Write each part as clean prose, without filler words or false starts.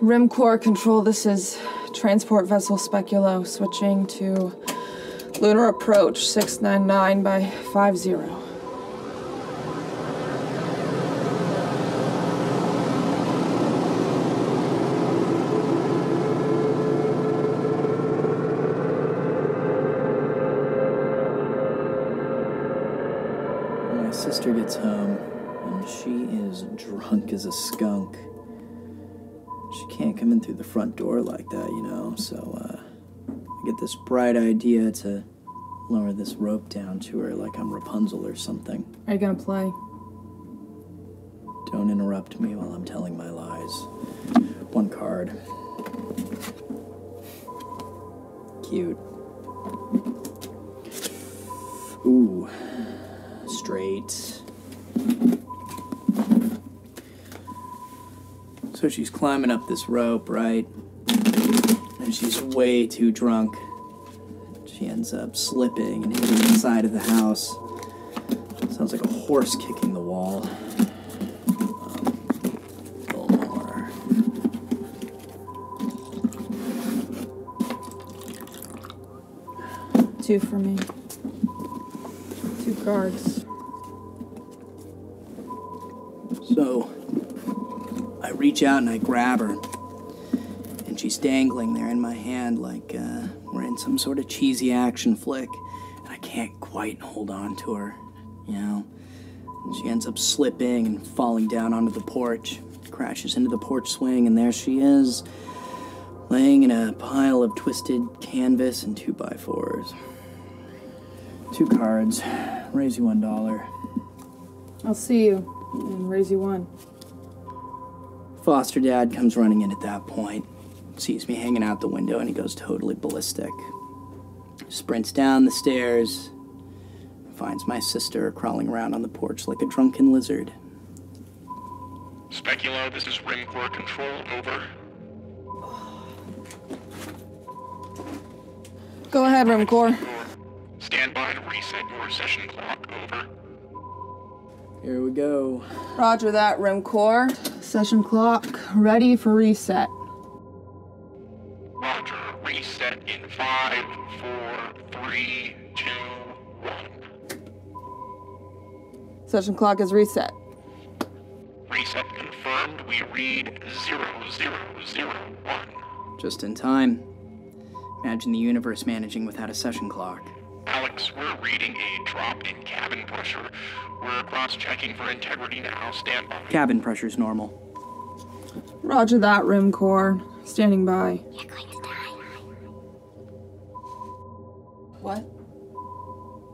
Rim Core Control, this is Transport Vessel Speculo, switching to Lunar Approach 699 by 50. My sister gets home, and she is drunk as a skunk. She can't come in through the front door like that, you know, so I get this bright idea to lower this rope down to her like I'm Rapunzel or something. Are you gonna play? Don't interrupt me while I'm telling my lies. One card. Cute. Ooh. Straight. So she's climbing up this rope, right? And she's way too drunk. She ends up slipping and hitting the side of the house. Sounds like a horse kicking the wall. A little more. Two for me. 2 cards. So I reach out and I grab her, and she's dangling there in my hand like we're in some sort of cheesy action flick, and I can't quite hold on to her, you know? And she ends up slipping and falling down onto the porch, crashes into the porch swing, and there she is, laying in a pile of twisted canvas and 2x4s. 2 cards, raise you $1. I'll see you and raise you 1. Foster dad comes running in at that point, sees me hanging out the window, and he goes totally ballistic. Sprints down the stairs, finds my sister crawling around on the porch like a drunken lizard. Speculo, this is Rim Core Control, over. Go ahead, Rim Core. Stand by to reset your session clock, over. Here we go. Roger that, Rim Core. Session clock ready for reset. Roger, reset in 5, 4, 3, 2, 1. Session clock is reset. Reset confirmed, we read 0001. Just in time. Imagine the universe managing without a session clock. Alex, we're reading a drop in cabin pressure. We're cross-checking for integrity now. Stand by. Cabin pressure's normal. Roger that, Rim Core. Standing by. You're going to die. What?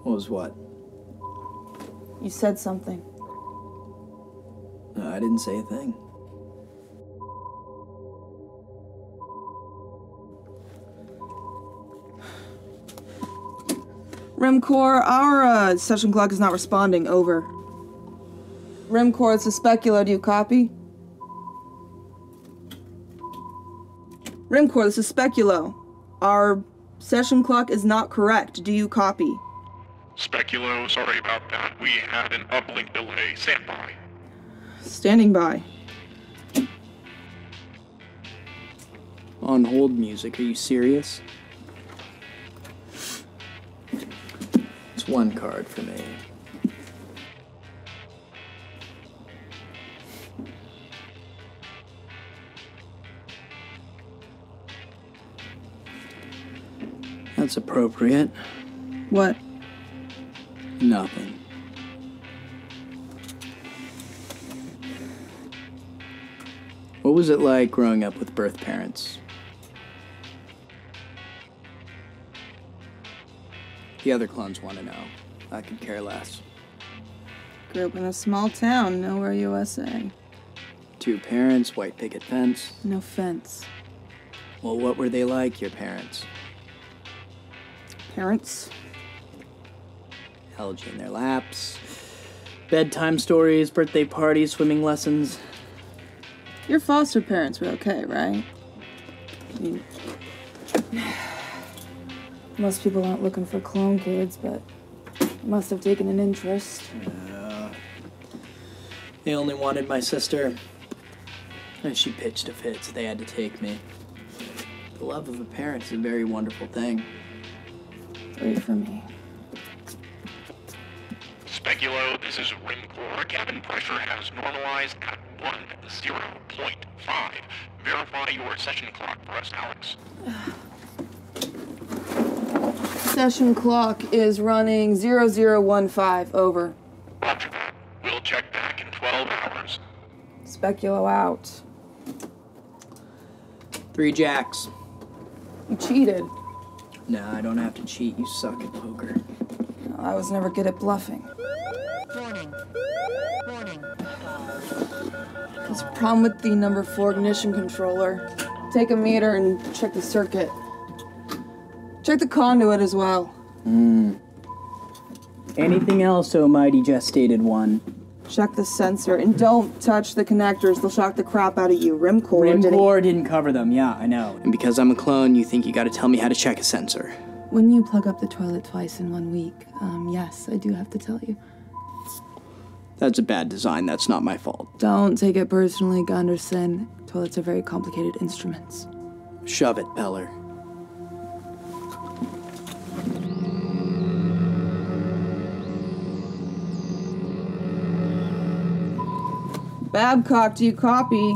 What was what? You said something. No, I didn't say a thing. Rim Core, our session clock is not responding. Over. Rim Core, it's a Speculo. Do you copy? Rim Core, this is Speculo. Our session clock is not correct. Do you copy? Speculo, sorry about that. We had an uplink delay. Stand by. Standing by. On hold music, are you serious? It's 1 card for me. That's appropriate. What? Nothing. What was it like growing up with birth parents? The other clones want to know. I could care less. Grew up in a small town, nowhere USA. 2 parents, white picket fence. No fence. Well, what were they like, your parents? Parents? Held you in their laps. Bedtime stories, birthday parties, swimming lessons. Your foster parents were okay, right? I mean, most people aren't looking for clone kids, but they must have taken an interest. They only wanted my sister, and she pitched a fit, so they had to take me. The love of a parent is a very wonderful thing. Wait for me. Speculo, this is Rim Core. Cabin pressure has normalized at 10.5. Verify your session clock for us, Alex. Session clock is running 0015, over. Roger that. We'll check back in 12 hours. Speculo out. 3 jacks. You cheated. No, I don't have to cheat. You suck at poker. I was never good at bluffing. Warning. Warning. There's a problem with the number 4 ignition controller. Take a meter and check the circuit. Check the conduit as well. Anything else, oh mighty gestated one? Check the sensor, and don't touch the connectors. They'll shock the crap out of you. Rimcore Didn't cover them, yeah, I know. And because I'm a clone, you think you gotta tell me how to check a sensor. When you plug up the toilet twice in 1 week, yes, I do have to tell you. That's a bad design, that's not my fault. Don't take it personally, Gunderson. Toilets are very complicated instruments. Shove it, Peller. Babcock, do you copy?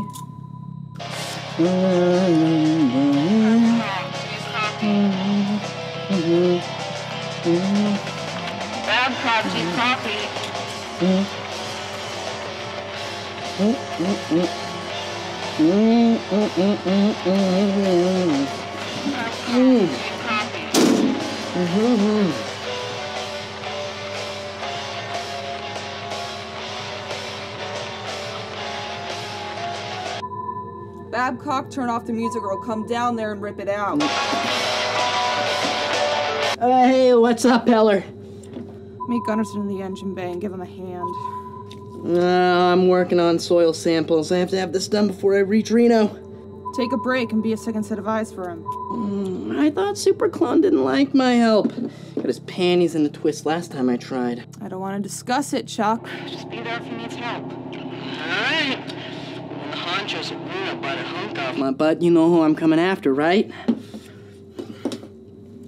Babcock, do you copy? Babcock, turn off the music or I'll come down there and rip it out. Hey, what's up, Peller? Meet Gunderson in the engine bay and give him a hand. I'm working on soil samples. I have to have this done before I reach Reno. Take a break and be a second set of eyes for him. I thought Super Clone didn't like my help. Got his panties in a twist last time I tried. I don't want to discuss it, Chuck. Just be there if he needs help. Alright. When the honchos at Reno bite a hunk off My butt, you know who I'm coming after, right?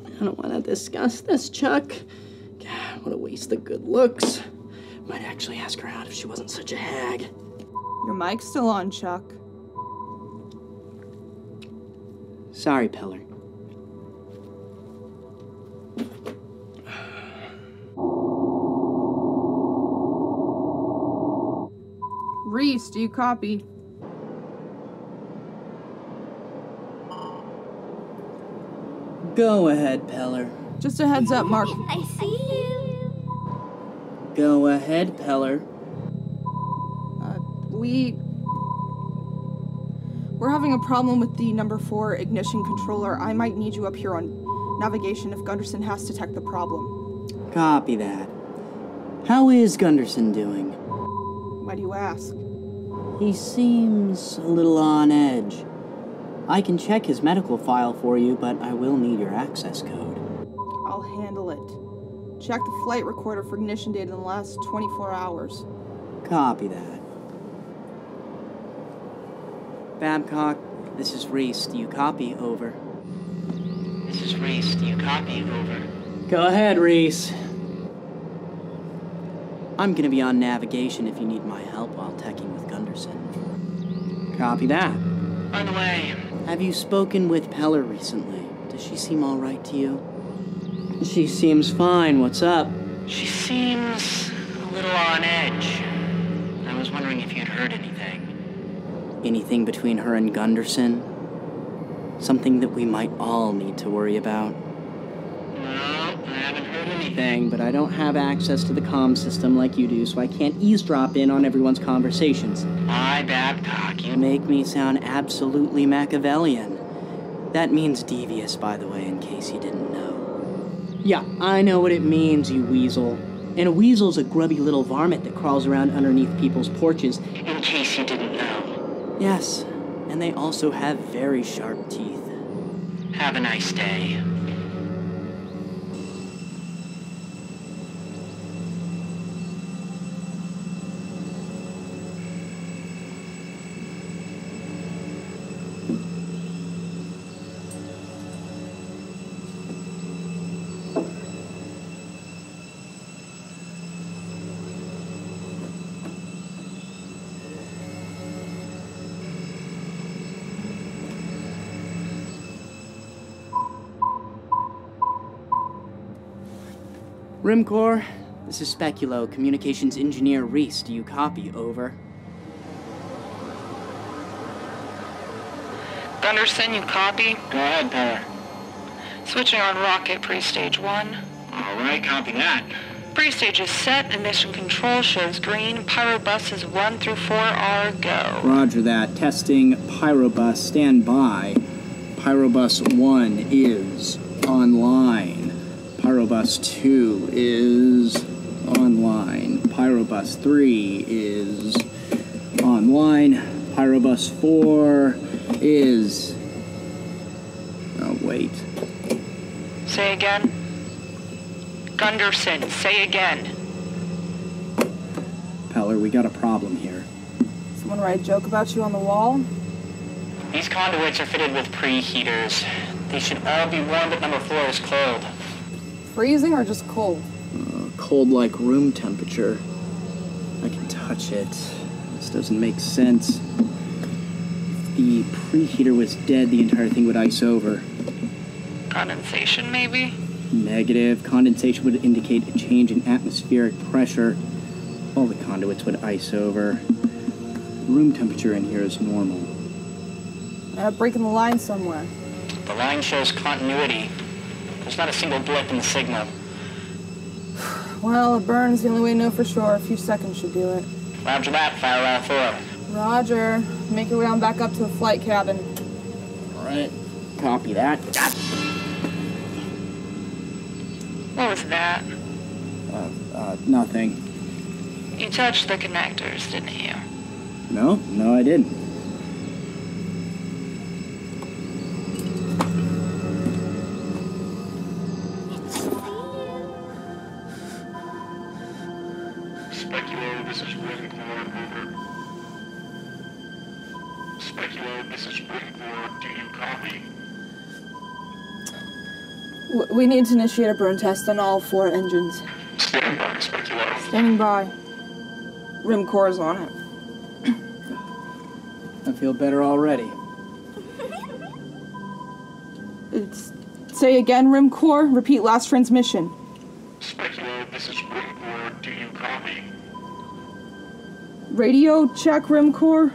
I don't want to discuss this, Chuck. God, what a waste of good looks. Might actually ask her out if she wasn't such a hag. Your mic's still on, Chuck. Sorry, Peller. Reese, do you copy? Go ahead, Peller. Just a heads up, Mark. I see you. Go ahead, Peller. We're having a problem with the number 4 ignition controller. I might need you up here on navigation if Gunderson has to detect the problem. Copy that. How is Gunderson doing? Why do you ask? He seems a little on edge. I can check his medical file for you, but I will need your access code. I'll handle it. Check the flight recorder for ignition data in the last 24 hours. Copy that. Babcock, this is Reese. Do you copy? Over. This is Reese. Do you copy? Over. Go ahead, Reese. I'm gonna be on navigation if you need my help while teching with Gunderson. Copy that. On the way. Have you spoken with Peller recently? Does she seem all right to you? She seems fine. What's up? She seems a little on edge. I was wondering if you'd heard anything. Anything between her and Gunderson? Something that we might all need to worry about? No, I haven't heard Thing, but I don't have access to the comm system like you do, so I can't eavesdrop in on everyone's conversations. Hi, Babcock. You make me sound absolutely Machiavellian. That means devious, by the way, in case you didn't know. Yeah, I know what it means, you weasel. And a weasel's a grubby little varmint that crawls around underneath people's porches. In case you didn't know. Yes, and they also have very sharp teeth. Have a nice day. Rimcore, this is Speculo, Communications Engineer Reese. Do you copy? Over. Gunderson, you copy? Go ahead, Peller. Switching on rocket, pre-stage 1. All right, copy that. Pre-stage is set, and mission control shows green. Pyrobuses 1 through 4 are go. Roger that. Testing Pyrobus. Stand by. Pyrobus 1 is online. Pyrobus 2 is online. Pyrobus 3 is online. Pyrobus 4 is... Oh, wait. Say again. Gunderson, say again. Peller, we got a problem here. Someone write a joke about you on the wall? These conduits are fitted with preheaters. They should all be warm, but number 4 is cold. Freezing or just cold? Cold like room temperature. I can touch it. This doesn't make sense. If the preheater was dead, the entire thing would ice over. Condensation, maybe? Negative. Condensation would indicate a change in atmospheric pressure. All the conduits would ice over. Room temperature in here is normal. Breaking the line somewhere. The line shows continuity. There's not a single blip in the signal. Well, it burns the only way to know for sure. A few seconds should do it. Roger that, fire route 4. Roger. Make your way on back up to the flight cabin. Alright. Copy that. What was that? Nothing. You touched the connectors, didn't you? No, I didn't. Speculo, this is Rimcore, over. Speculo, this is Rimcore, do you copy? We need to initiate a burn test on all 4 engines. Stand by, Speculo. Standing by. Rimcore's on it. I feel better already. Say again, Rimcore. Repeat last transmission. Speculo, this is Rimcore, do you copy? Radio check, Rimcore.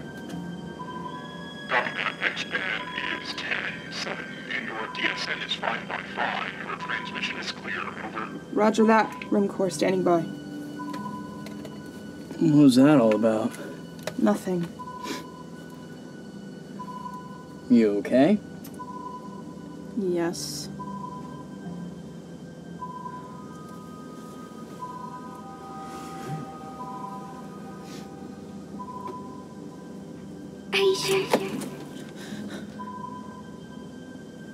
Copy that. X-band is 10-7, and your DSN is 5.5. Your transmission is clear, over. Roger that. Rimcore standing by. What was that all about? Nothing. You okay? Yes. Are you sure?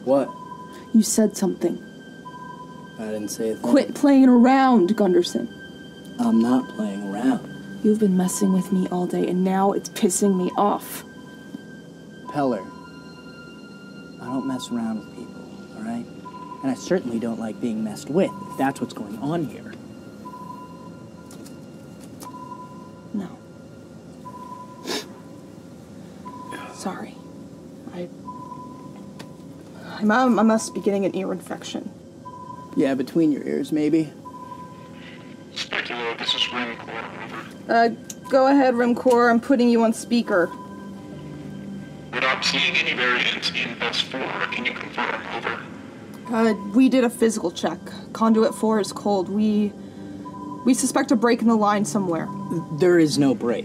What? You said something. I didn't say a thing. Quit playing around, Gunderson. I'm not playing around. You've been messing with me all day, and now it's pissing me off. Peller, I don't mess around with people, alright? And I certainly don't like being messed with, if that's what's going on here. No. Sorry. I must be getting an ear infection. Yeah, between your ears, maybe. Speculo, this is Rimcore, over. Go ahead, Rimcore. I'm putting you on speaker. We're not seeing any variants in bus 4. Can you confirm, over? We did a physical check. Conduit 4 is cold. We suspect a break in the line somewhere. There is no break.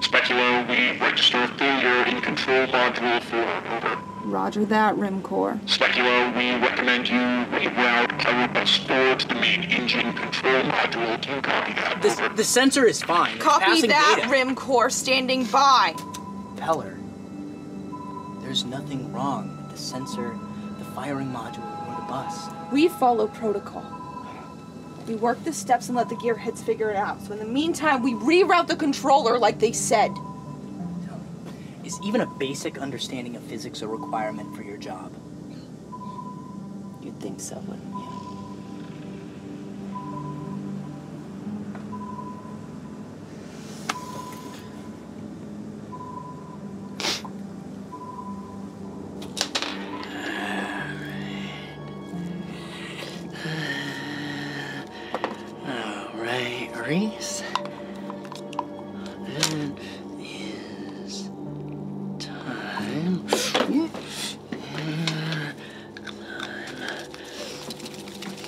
Speculo, we register failure in control module 4, over. Roger that, Rimcore. Speculo, we recommend you reroute Pyrobus 4 to the main engine control module. Do you copy that, over? The sensor is fine. It's Copy passing that, data. Rimcore. Standing by. Peller, There's nothing wrong with the sensor, the firing module, or the bus. We follow protocol. We work the steps and let the gearheads figure it out. So in the meantime, we reroute the controller like they said. Is even a basic understanding of physics a requirement for your job? You'd think so, wouldn't you? Reese. It is time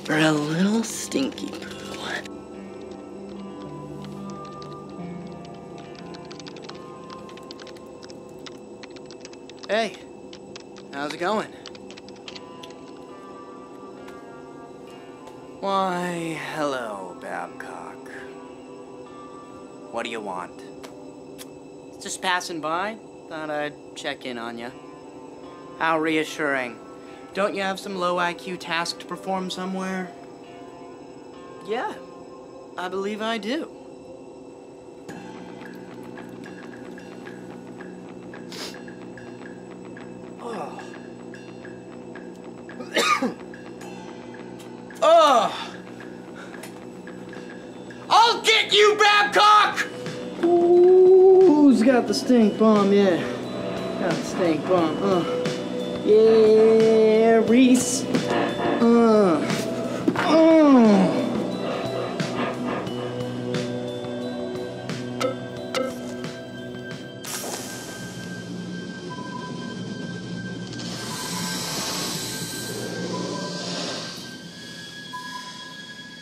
for a little stinky poo. Hey, how's it going? Why, hello, Babcock. What do you want? Just passing by. Thought I'd check in on you. How reassuring. Don't you have some low IQ task to perform somewhere? Yeah, I believe I do. Oh. Oh! I'll get you, Babcock! Ooh, who's got the stink bomb? Yeah, got the stink bomb. Yeah, Reese.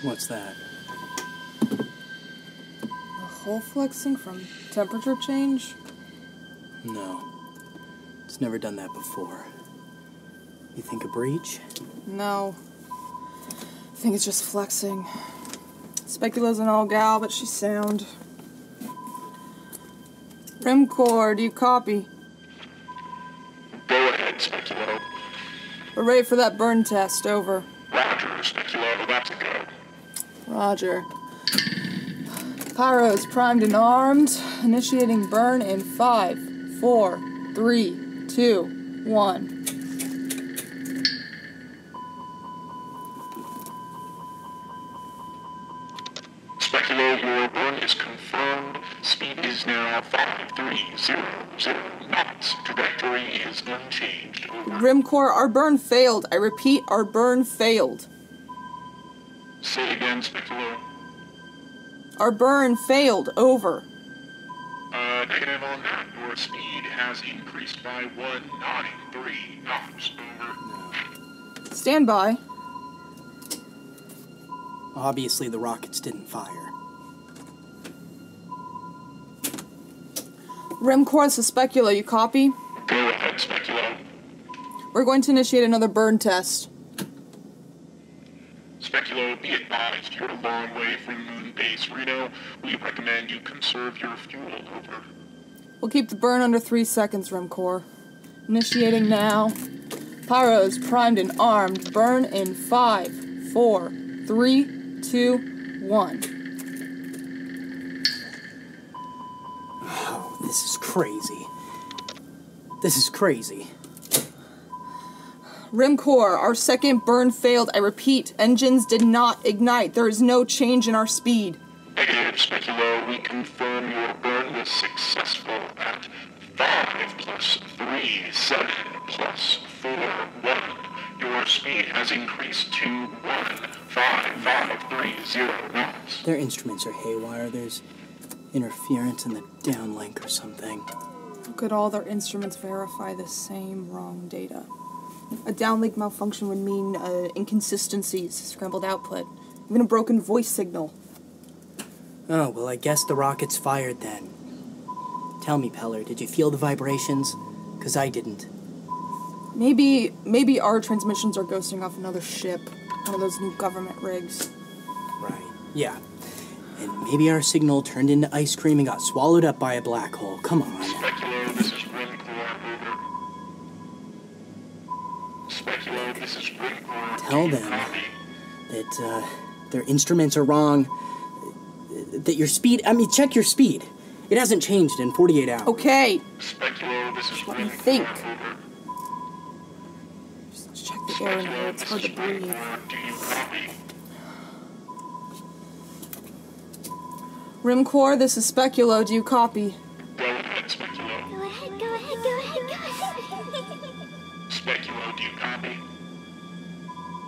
What's that? A hole flexing from temperature change? No. It's never done that before. You think a breach? No. I think it's just flexing. Specula's an all gal, but she's sound. Rimcore, do you copy? Go ahead, Speculo. We're ready for that burn test, over. Roger, Speculo, that's a go. Roger. Pyro's primed and armed. Initiating burn in 5, 4, 3, 2, 1. Speculo, your burn is confirmed. Speed is now 5300 knots. Trajectory is unchanged. Over. Rimcore, our burn failed. I repeat, our burn failed. Say again, Speculo. Our burn failed. Over. Negative on that. Your speed has increased by 193 knots. Over. Stand by. Obviously, the rockets didn't fire. Rimcore, this is Specula. You copy? Go ahead, Speculo. We're going to initiate another burn test. Speculo, be advised, you're a long way from Moon Base Reno. We recommend you conserve your fuel. Over. We'll keep the burn under 3 seconds, Rimcore. Initiating now. Pyro's primed and armed. Burn in 5, 4, 3, 2, 1. Oh, this is crazy. This is crazy. Rimcore, our second burn failed. I repeat, engines did not ignite. There is no change in our speed. Negative, Speculo. We confirm your burn was successful at 5 plus 3, 7 plus 4, 1. Your speed has increased to 15530 knots. Their instruments are haywire. There's interference in the downlink or something. How could all their instruments verify the same wrong data? A downlink malfunction would mean inconsistencies, scrambled output, even a broken voice signal. Oh, well, I guess the rockets fired then. Tell me, Peller, did you feel the vibrations? 'Cause I didn't. Maybe our transmissions are ghosting off another ship. One of those new government rigs. Right, yeah. And maybe our signal turned into ice cream and got swallowed up by a black hole. Come on. Speculo, this is Rimcore. Over. Speculo, this is Rimcore. Tell them that their instruments are wrong. That your speed, check your speed. It hasn't changed in 48 hours. Okay. Speculo, this is Let me Rimcore. think. Over. Just check the air in here. It's hard to breathe. Rimcore, do you copy? Rimcore, this is Speculo. Do you copy? Go ahead, Speculo. Go ahead, go ahead, go ahead, go ahead. Speculo, do you copy?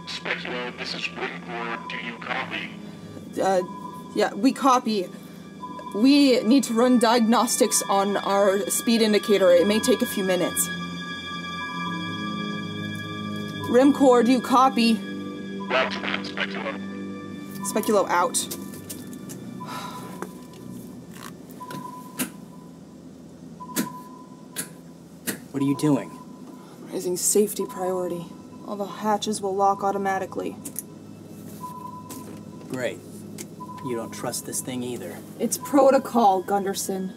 Speculo, this is Rimcore. Do you copy? Yeah, we copy. We need to run diagnostics on our speed indicator. It may take a few minutes. Rimcore, do you copy? Roger that, Speculo. Speculo out. What are you doing? Raising safety priority. All the hatches will lock automatically. Great. You don't trust this thing either. It's protocol, Gunderson.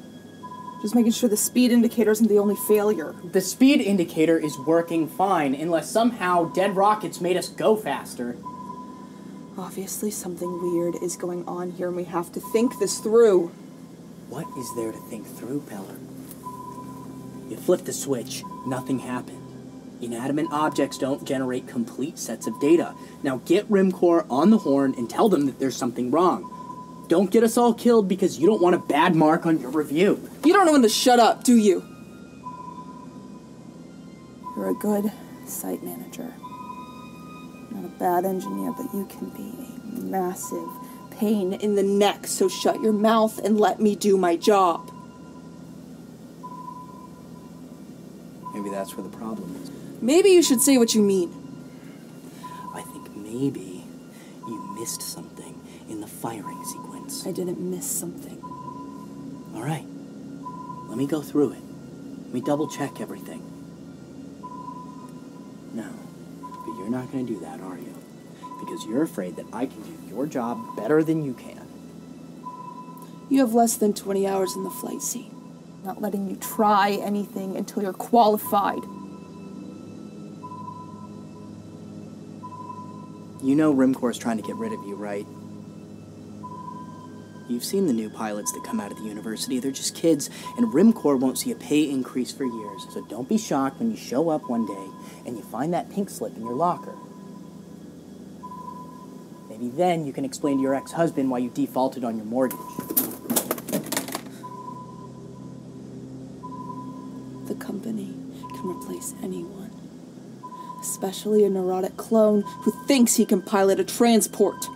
Just making sure the speed indicator isn't the only failure. The speed indicator is working fine, unless somehow dead rockets made us go faster. Obviously something weird is going on here and we have to think this through. What is there to think through, Peller? You flip the switch, nothing happened. Inanimate objects don't generate complete sets of data. Now get Rimcore on the horn and tell them that there's something wrong. Don't get us all killed because you don't want a bad mark on your review. You don't know when to shut up, do you? You're a good site manager. Not a bad engineer, but you can be a massive pain in the neck, so shut your mouth and let me do my job. Maybe that's where the problem is. Maybe you should say what you mean. I think maybe you missed something in the firing sequence. I didn't miss something. All right. Let me go through it. Let me double check everything. No, but you're not going to do that, are you? Because you're afraid that I can do your job better than you can. You have less than 20 hours in the flight seat. Not letting you try anything until you're qualified. You know Rimcore's trying to get rid of you, right? You've seen the new pilots that come out of the university. They're just kids, and Rimcore won't see a pay increase for years. So don't be shocked when you show up one day and you find that pink slip in your locker. Maybe then you can explain to your ex-husband why you defaulted on your mortgage. The company can replace anyone, especially a neurotic clone who thinks he can pilot a transport.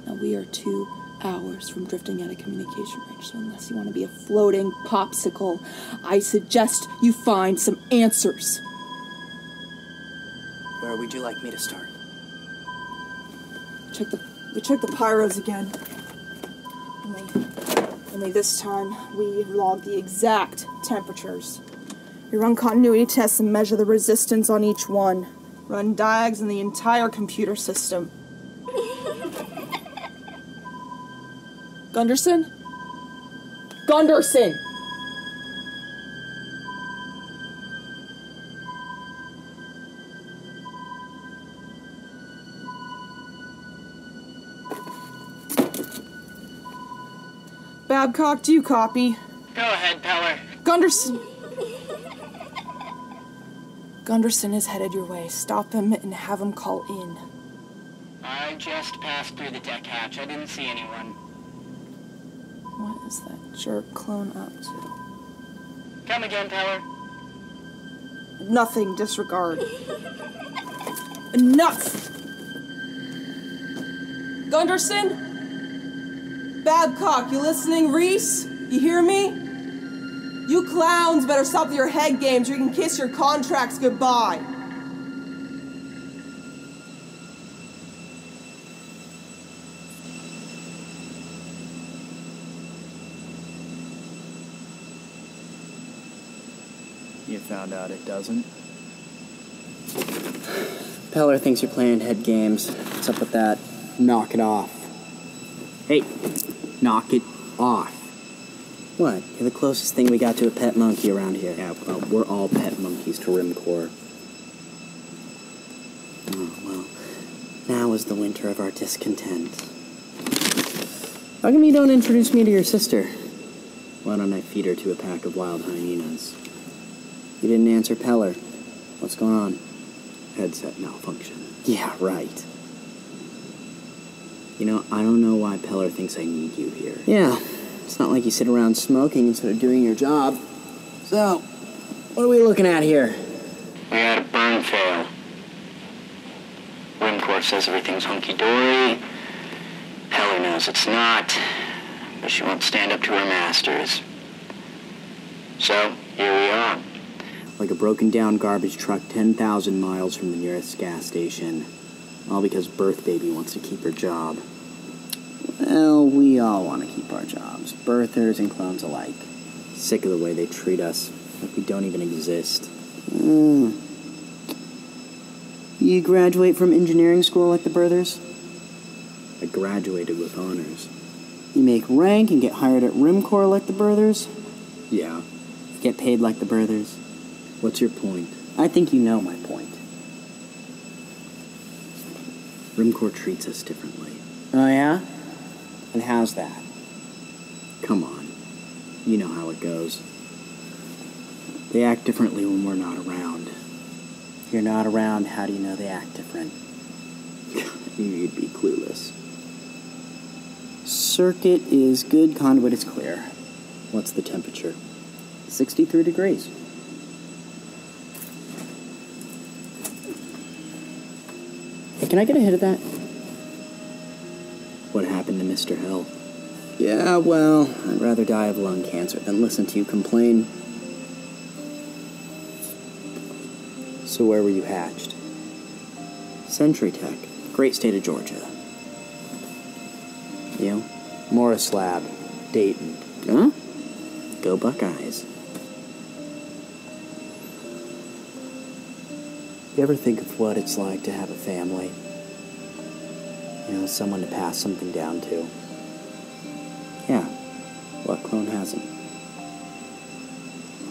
Now we are 2 hours from drifting out of communication range, so unless you want to be a floating popsicle, I suggest you find some answers. Where would you like me to start? We check the pyros again. Only this time, we log the exact temperatures. We run continuity tests and measure the resistance on each one. Run diags in the entire computer system. Gunderson? Gunderson! Babcock, do you copy? Go ahead, Peller. Gunderson! Gunderson is headed your way. Stop him and have him call in. I just passed through the deck hatch. I didn't see anyone. What is that jerk clone up to? Come again, Peller. Nothing, disregard. Enough! Gunderson? Babcock, you listening, Reese? You hear me? You clowns better stop your head games or you can kiss your contracts goodbye. You found out it doesn't? Peller thinks you're playing head games. What's up with that? Knock it off. Hey, knock it off. What? You're the closest thing we got to a pet monkey around here. Yeah, well, we're all pet monkeys to Rimcore. Oh, well, now is the winter of our discontent. How come you don't introduce me to your sister? Why don't I feed her to a pack of wild hyenas? You didn't answer Peller. What's going on? Headset malfunction. Yeah, right. You know, I don't know why Peller thinks I need you here. Yeah, it's not like you sit around smoking instead of doing your job. So, what are we looking at here? We had a burn fail. Rimcore says everything's hunky-dory. Peller knows it's not, but she won't stand up to her masters. So, here we are. Like a broken-down garbage truck 10,000 miles from the nearest gas station. All because Birth Baby wants to keep her job. Well, we all want to keep our jobs. Birthers and clones alike. Sick of the way they treat us. Like we don't even exist. You graduate from engineering school like the Birthers? I graduated with honors. You make rank and get hired at Rimcore like the Birthers? Yeah. Get paid like the Birthers? What's your point? I think you know my point. Rimcore treats us differently. Oh, yeah? And how's that? Come on. You know how it goes. They act differently when we're not around. If you're not around, how do you know they act different? You'd be clueless. Circuit is good, conduit is clear. What's the temperature? 63 degrees. Hey, can I get a hit of that? What happened to Mr. Hell? Yeah, well, I'd rather die of lung cancer than listen to you complain. So where were you hatched? Century Tech, great state of Georgia. You? Morris Lab, Dayton. Huh? Go Buckeyes. You ever think of what it's like to have a family? You know, someone to pass something down to. Yeah, what clone hasn't?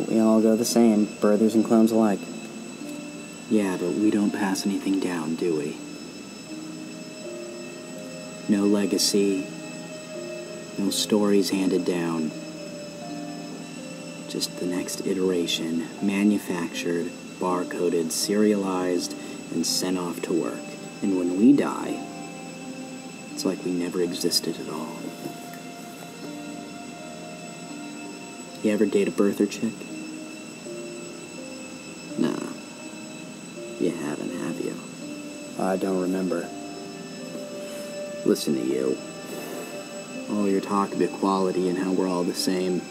We all go the same, Birthers and clones alike. Yeah, but we don't pass anything down, do we? No legacy, no stories handed down. Just the next iteration, manufactured, barcoded, serialized, and sent off to work. And when we die, it's like we never existed at all. You ever date a birther chick? Nah. You haven't, have you? I don't remember. Listen to you. All your talk of equality and how we're all the same.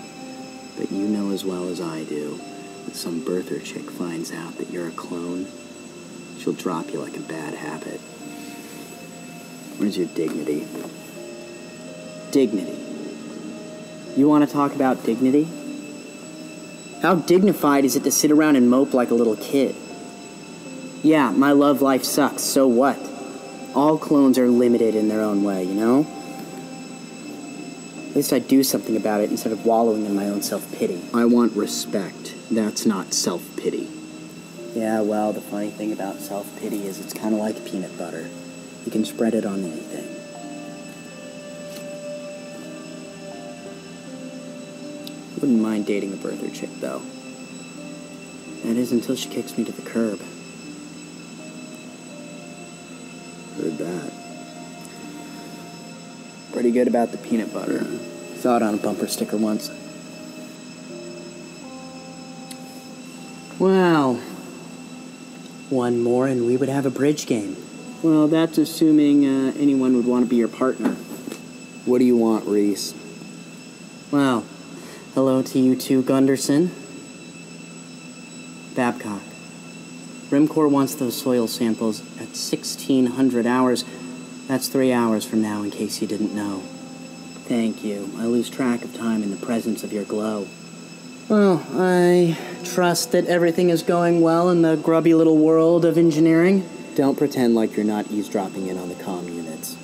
But you know as well as I do that some birther chick finds out that you're a clone, she'll drop you like a bad habit. Where's your dignity? Dignity. You want to talk about dignity? How dignified is it to sit around and mope like a little kid? Yeah, my love life sucks, so what? All clones are limited in their own way, you know? At least I'd do something about it instead of wallowing in my own self-pity. I want respect. That's not self-pity. Yeah, well, the funny thing about self-pity is it's kind of like peanut butter. You can spread it on anything. Wouldn't mind dating a birther chick, though. That is until she kicks me to the curb. Heard that. Pretty good about the peanut butter. Saw it on a bumper sticker once. Wow. One more and we would have a bridge game. Well, that's assuming anyone would want to be your partner. What do you want, Reese? Well, hello to you too, Gunderson. Babcock. Rimcore wants those soil samples at 1600 hours. That's 3 hours from now, in case you didn't know. Thank you. I lose track of time in the presence of your glow. Well, I trust that everything is going well in the grubby little world of engineering. Don't pretend like you're not eavesdropping in on the comm units.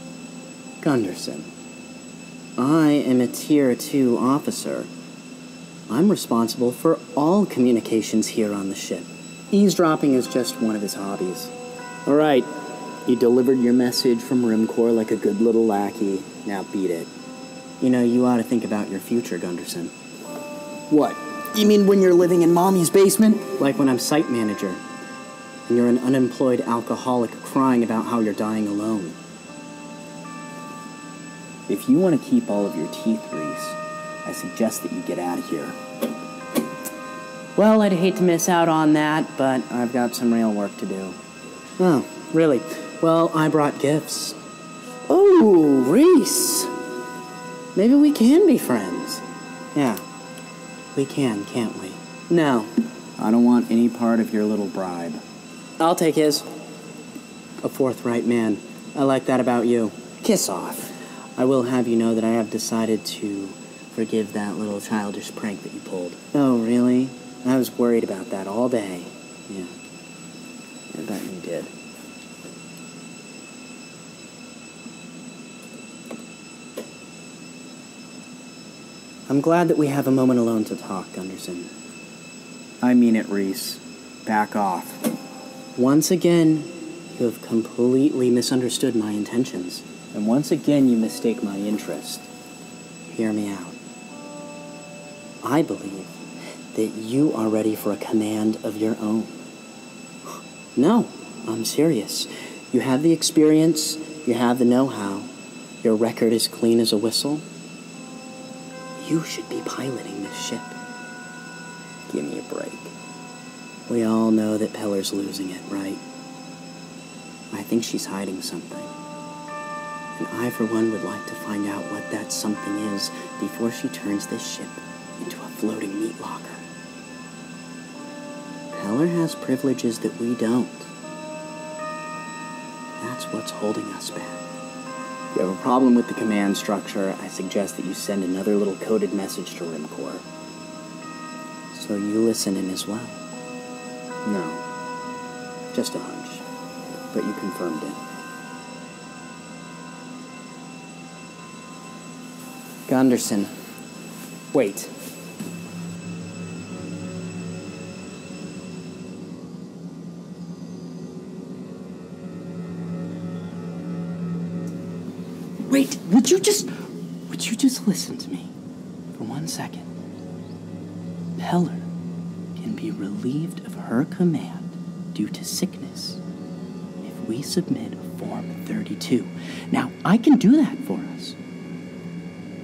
Gunderson, I am a Tier 2 officer. I'm responsible for all communications here on the ship. Eavesdropping is just one of his hobbies. All right. You delivered your message from Rimcore like a good little lackey. Now beat it. You know, you ought to think about your future, Gunderson. What? You mean when you're living in Mommy's basement? Like when I'm site manager, and you're an unemployed alcoholic crying about how you're dying alone. If you want to keep all of your teeth, Reese, I suggest that you get out of here. Well, I'd hate to miss out on that, but I've got some real work to do. Oh, really? Well, I brought gifts. Oh, Reese! Maybe we can be friends. Yeah, we can, can't we? No, I don't want any part of your little bribe. I'll take his. A forthright man. I like that about you. Kiss off. I will have you know that I have decided to forgive that little childish prank that you pulled. Oh, really? I was worried about that all day. Yeah. I bet you did. I'm glad that we have a moment alone to talk, Gunderson. I mean it, Reese. Back off. Once again, you have completely misunderstood my intentions. And once again, you mistake my interest. Hear me out. I believe that you are ready for a command of your own. No, I'm serious. You have the experience, you have the know-how, your record is clean as a whistle. You should be piloting this ship. Give me a break. We all know that Peller's losing it, right? I think she's hiding something. And I, for one, would like to find out what that something is before she turns this ship into a floating meat locker. Peller has privileges that we don't. That's what's holding us back. If you have a problem with the command structure, I suggest that you send another little coded message to Rimcore. So you listen in as well. No, just a hunch, but you confirmed it. Gunderson, wait. Wait, would you just listen to me for 1 second? Peller can be relieved of her command due to sickness if we submit a Form 32. Now, I can do that for us,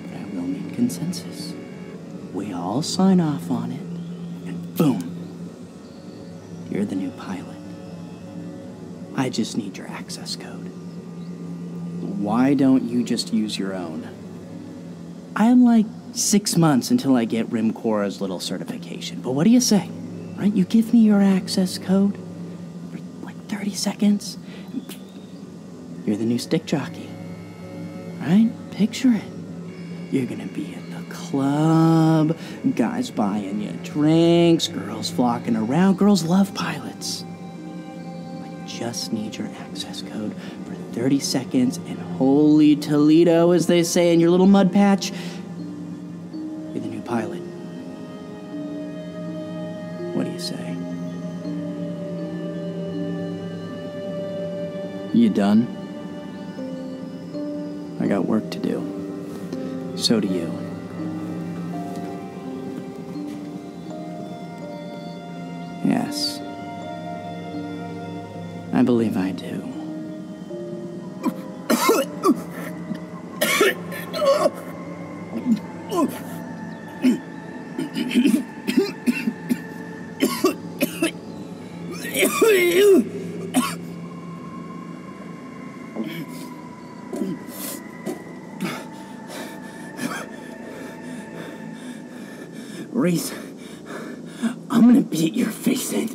but I will need consensus. We all sign off on it, and boom, you're the new pilot. I just need your access code. Why don't you just use your own? I have like 6 months until I get Rimcore's little certification. But what do you say? Right? You give me your access code for like 30 seconds. You're the new stick jockey. Right? Picture it. You're gonna be at the club, guys buying you drinks, girls flocking around. Girls love pilots. I just need your access code for 30 seconds, and holy Toledo, as they say in your little mud patch, you're the new pilot. What do you say? You done? I got work to do. So do you. Yes. I believe I do. Reese, I'm gonna beat your face in.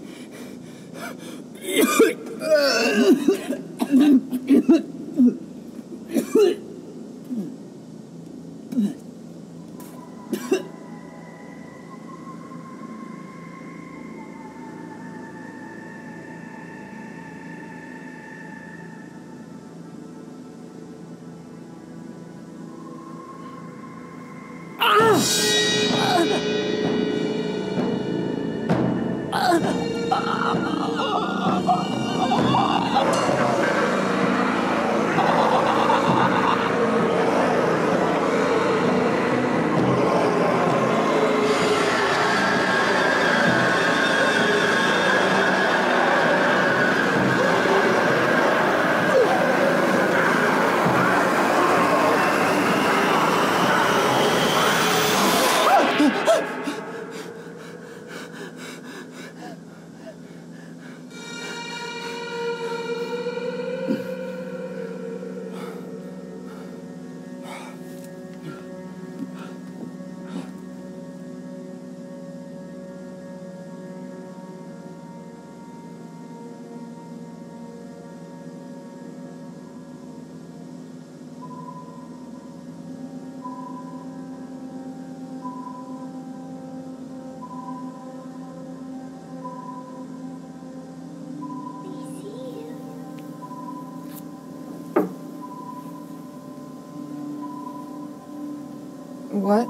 What?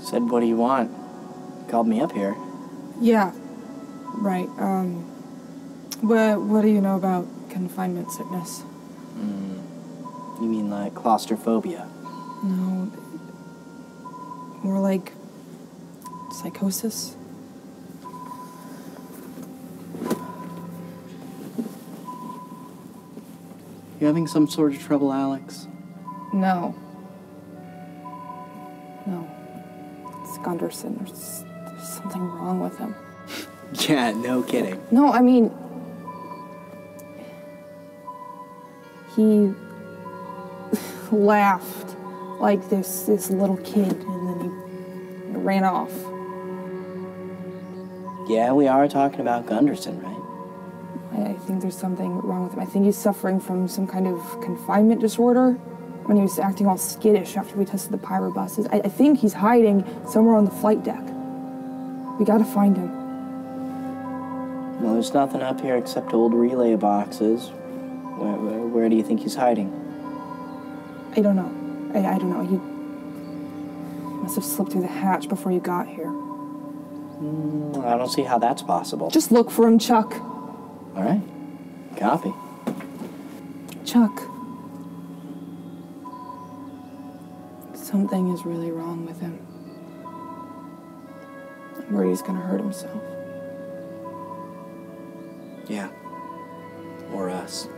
Said, what do you want? Called me up here. Yeah. Right, what do you know about confinement sickness? You mean like claustrophobia? No. More like psychosis? You having some sort of trouble, Alex? No. No. It's Gunderson. There's something wrong with him. Yeah, no kidding. No, I mean... He laughed like this little kid, and then he ran off. Yeah, we are talking about Gunderson, right? I think there's something wrong with him. I think he's suffering from some kind of confinement disorder. When he was acting all skittish after we tested the pyrobuses. I think he's hiding somewhere on the flight deck. We gotta find him. Well, there's nothing up here except old relay boxes. Where do you think he's hiding? I don't know. I don't know. He must have slipped through the hatch before you got here. I don't see how that's possible. Just look for him, Chuck. All right. Copy. Chuck. Something is really wrong with him. I'm worried he's gonna hurt himself. Yeah. Or us.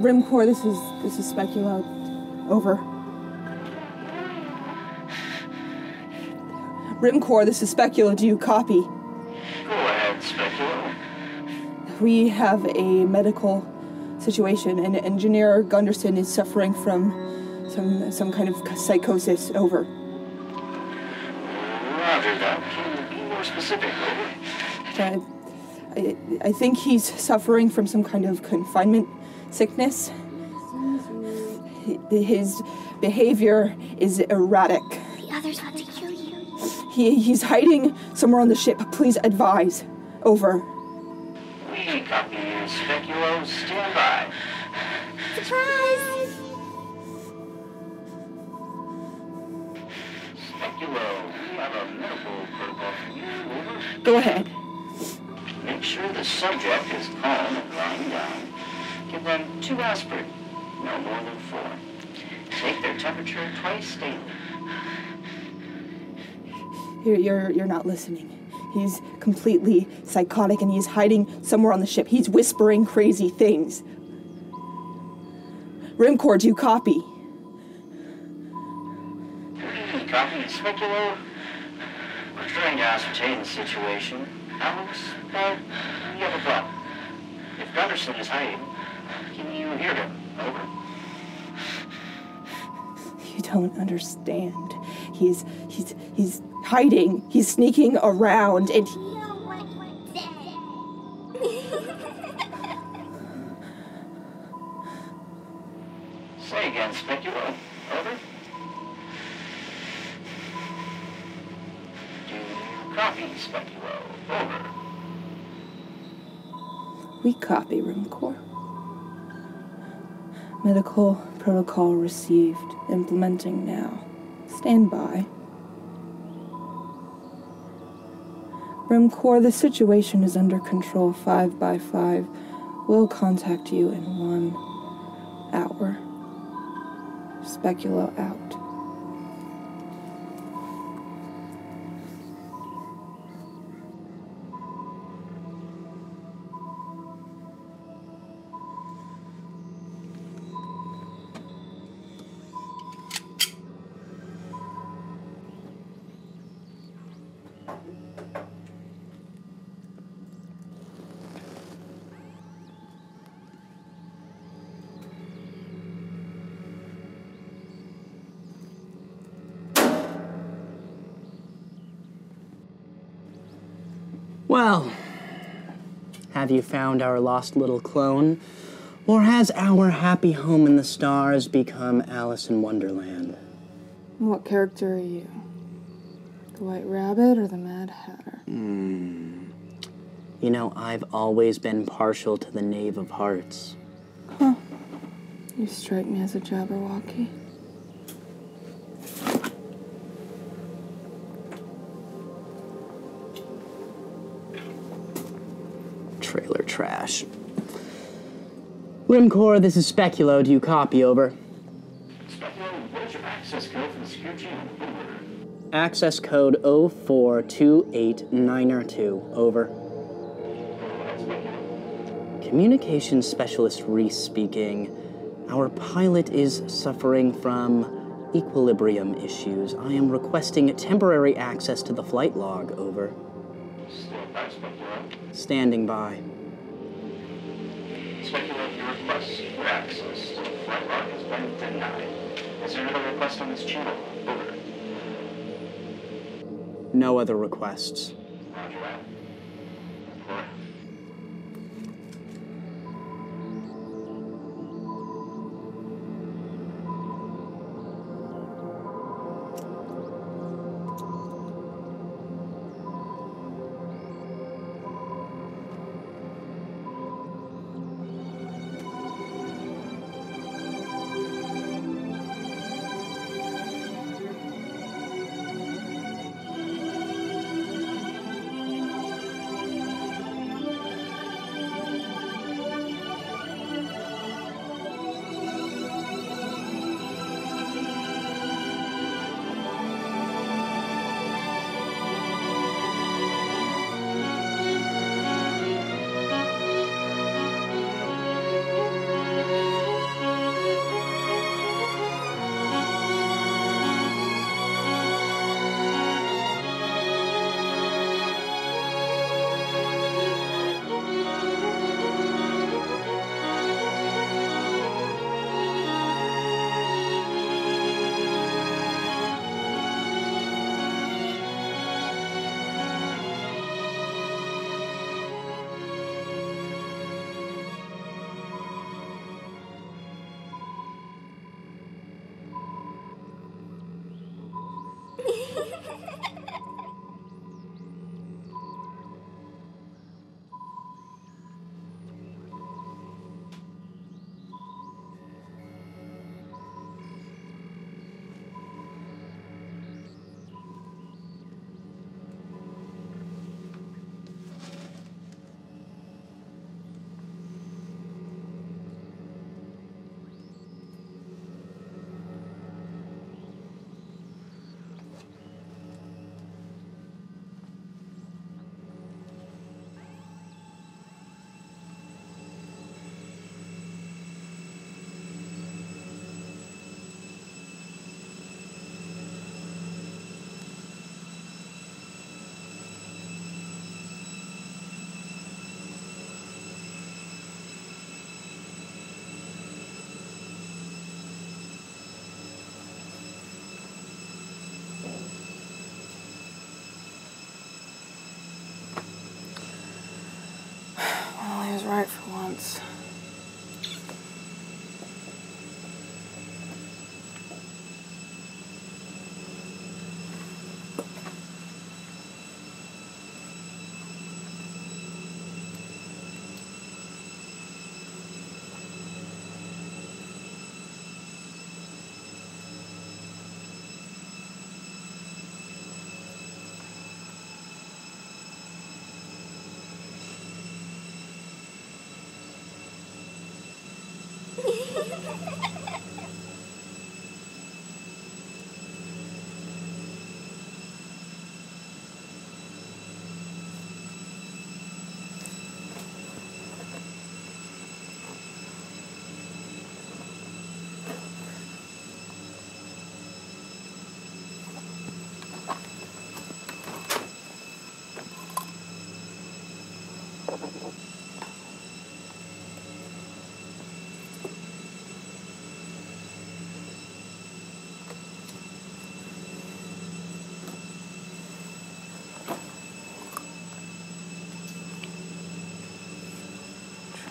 Rimcore, this is Specula. Over. Rimcore, this is Specula. Do you copy? Go ahead, Specula. We have a medical situation, and Engineer Gunderson is suffering from some kind of psychosis. Over. Roger that. Can you be more specific? Over. I think he's suffering from some kind of confinement sickness. His behavior is erratic. The others want to kill you. He's hiding somewhere on the ship. Please advise. Over. We copy you, Speculo. Stand by. Surprise! Speculo, we have a medical protocol for you. Over. Go ahead. Make sure the subject is calm and lying down. Give them 2 aspirin, no more than 4. Take their temperature twice daily. You're not listening. He's completely psychotic, and he's hiding somewhere on the ship. He's whispering crazy things. Rimcore, do you copy? We copy, Speculo. We're trying to ascertain the situation. Alex, we have a problem. If Gunderson is hiding, can you hear him? Over. You don't understand. He's hiding. He's sneaking around, and You don't want that. Say again, Speculo. Over. Do you copy, Speculo? Over. we copy Rimcore. Medical protocol received. Implementing now. Stand by. Rimcore, the situation is under control. 5 by 5. We'll contact you in 1 hour. Speculo out. Well, have you found our lost little clone? Or has our happy home in the stars become Alice in Wonderland? What character are you? The White Rabbit or the Mad Hatter? You know, I've always been partial to the Knave of Hearts. Huh. You strike me as a Jabberwocky. Trailer trash. Limcor, this is Speculo. Do you copy? Over. Speculo, what is your access code for the secure channel? Over. Access code 0428902. Over. Communications Specialist Reese speaking. Our pilot is suffering from equilibrium issues. I am requesting temporary access to the flight log. Over. Stand by, Speculo. Standing by. Speculo, your request for access to the flight log has been denied. Is there another request on this channel? Over. No other requests. Roger that. Report. He was right for once.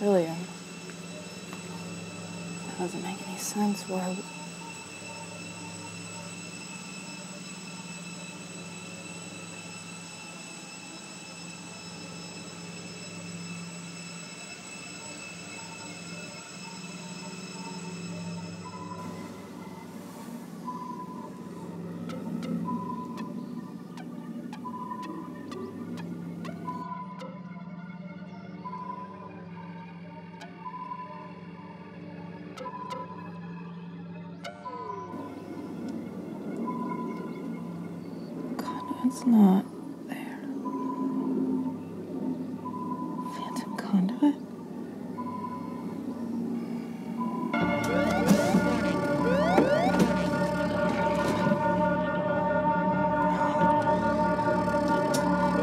Trillium. That doesn't make any sense. Why? It's not there. Phantom conduit?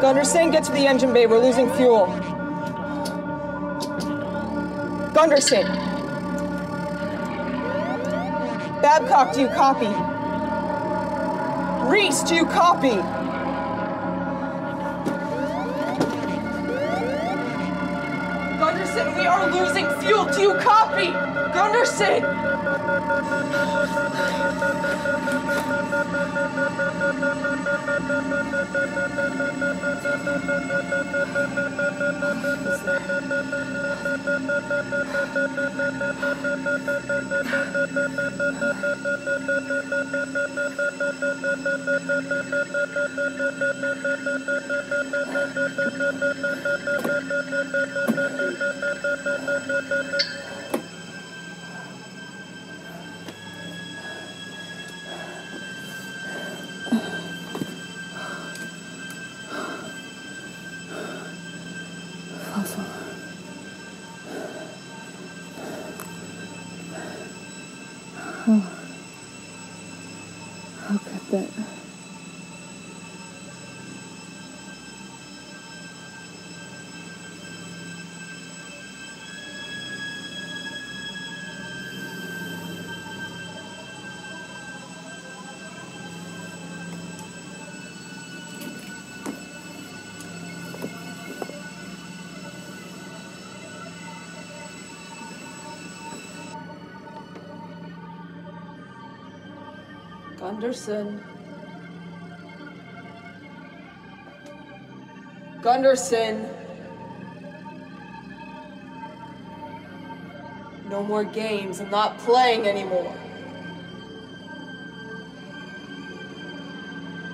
Gunderson, get to the engine bay. We're losing fuel. Gunderson! Babcock, do you copy? Reese, do you copy? Gunderson, we are losing fuel. Do you copy? Gunderson! How could that? Gunderson. Gunderson. No more games. I'm not playing anymore.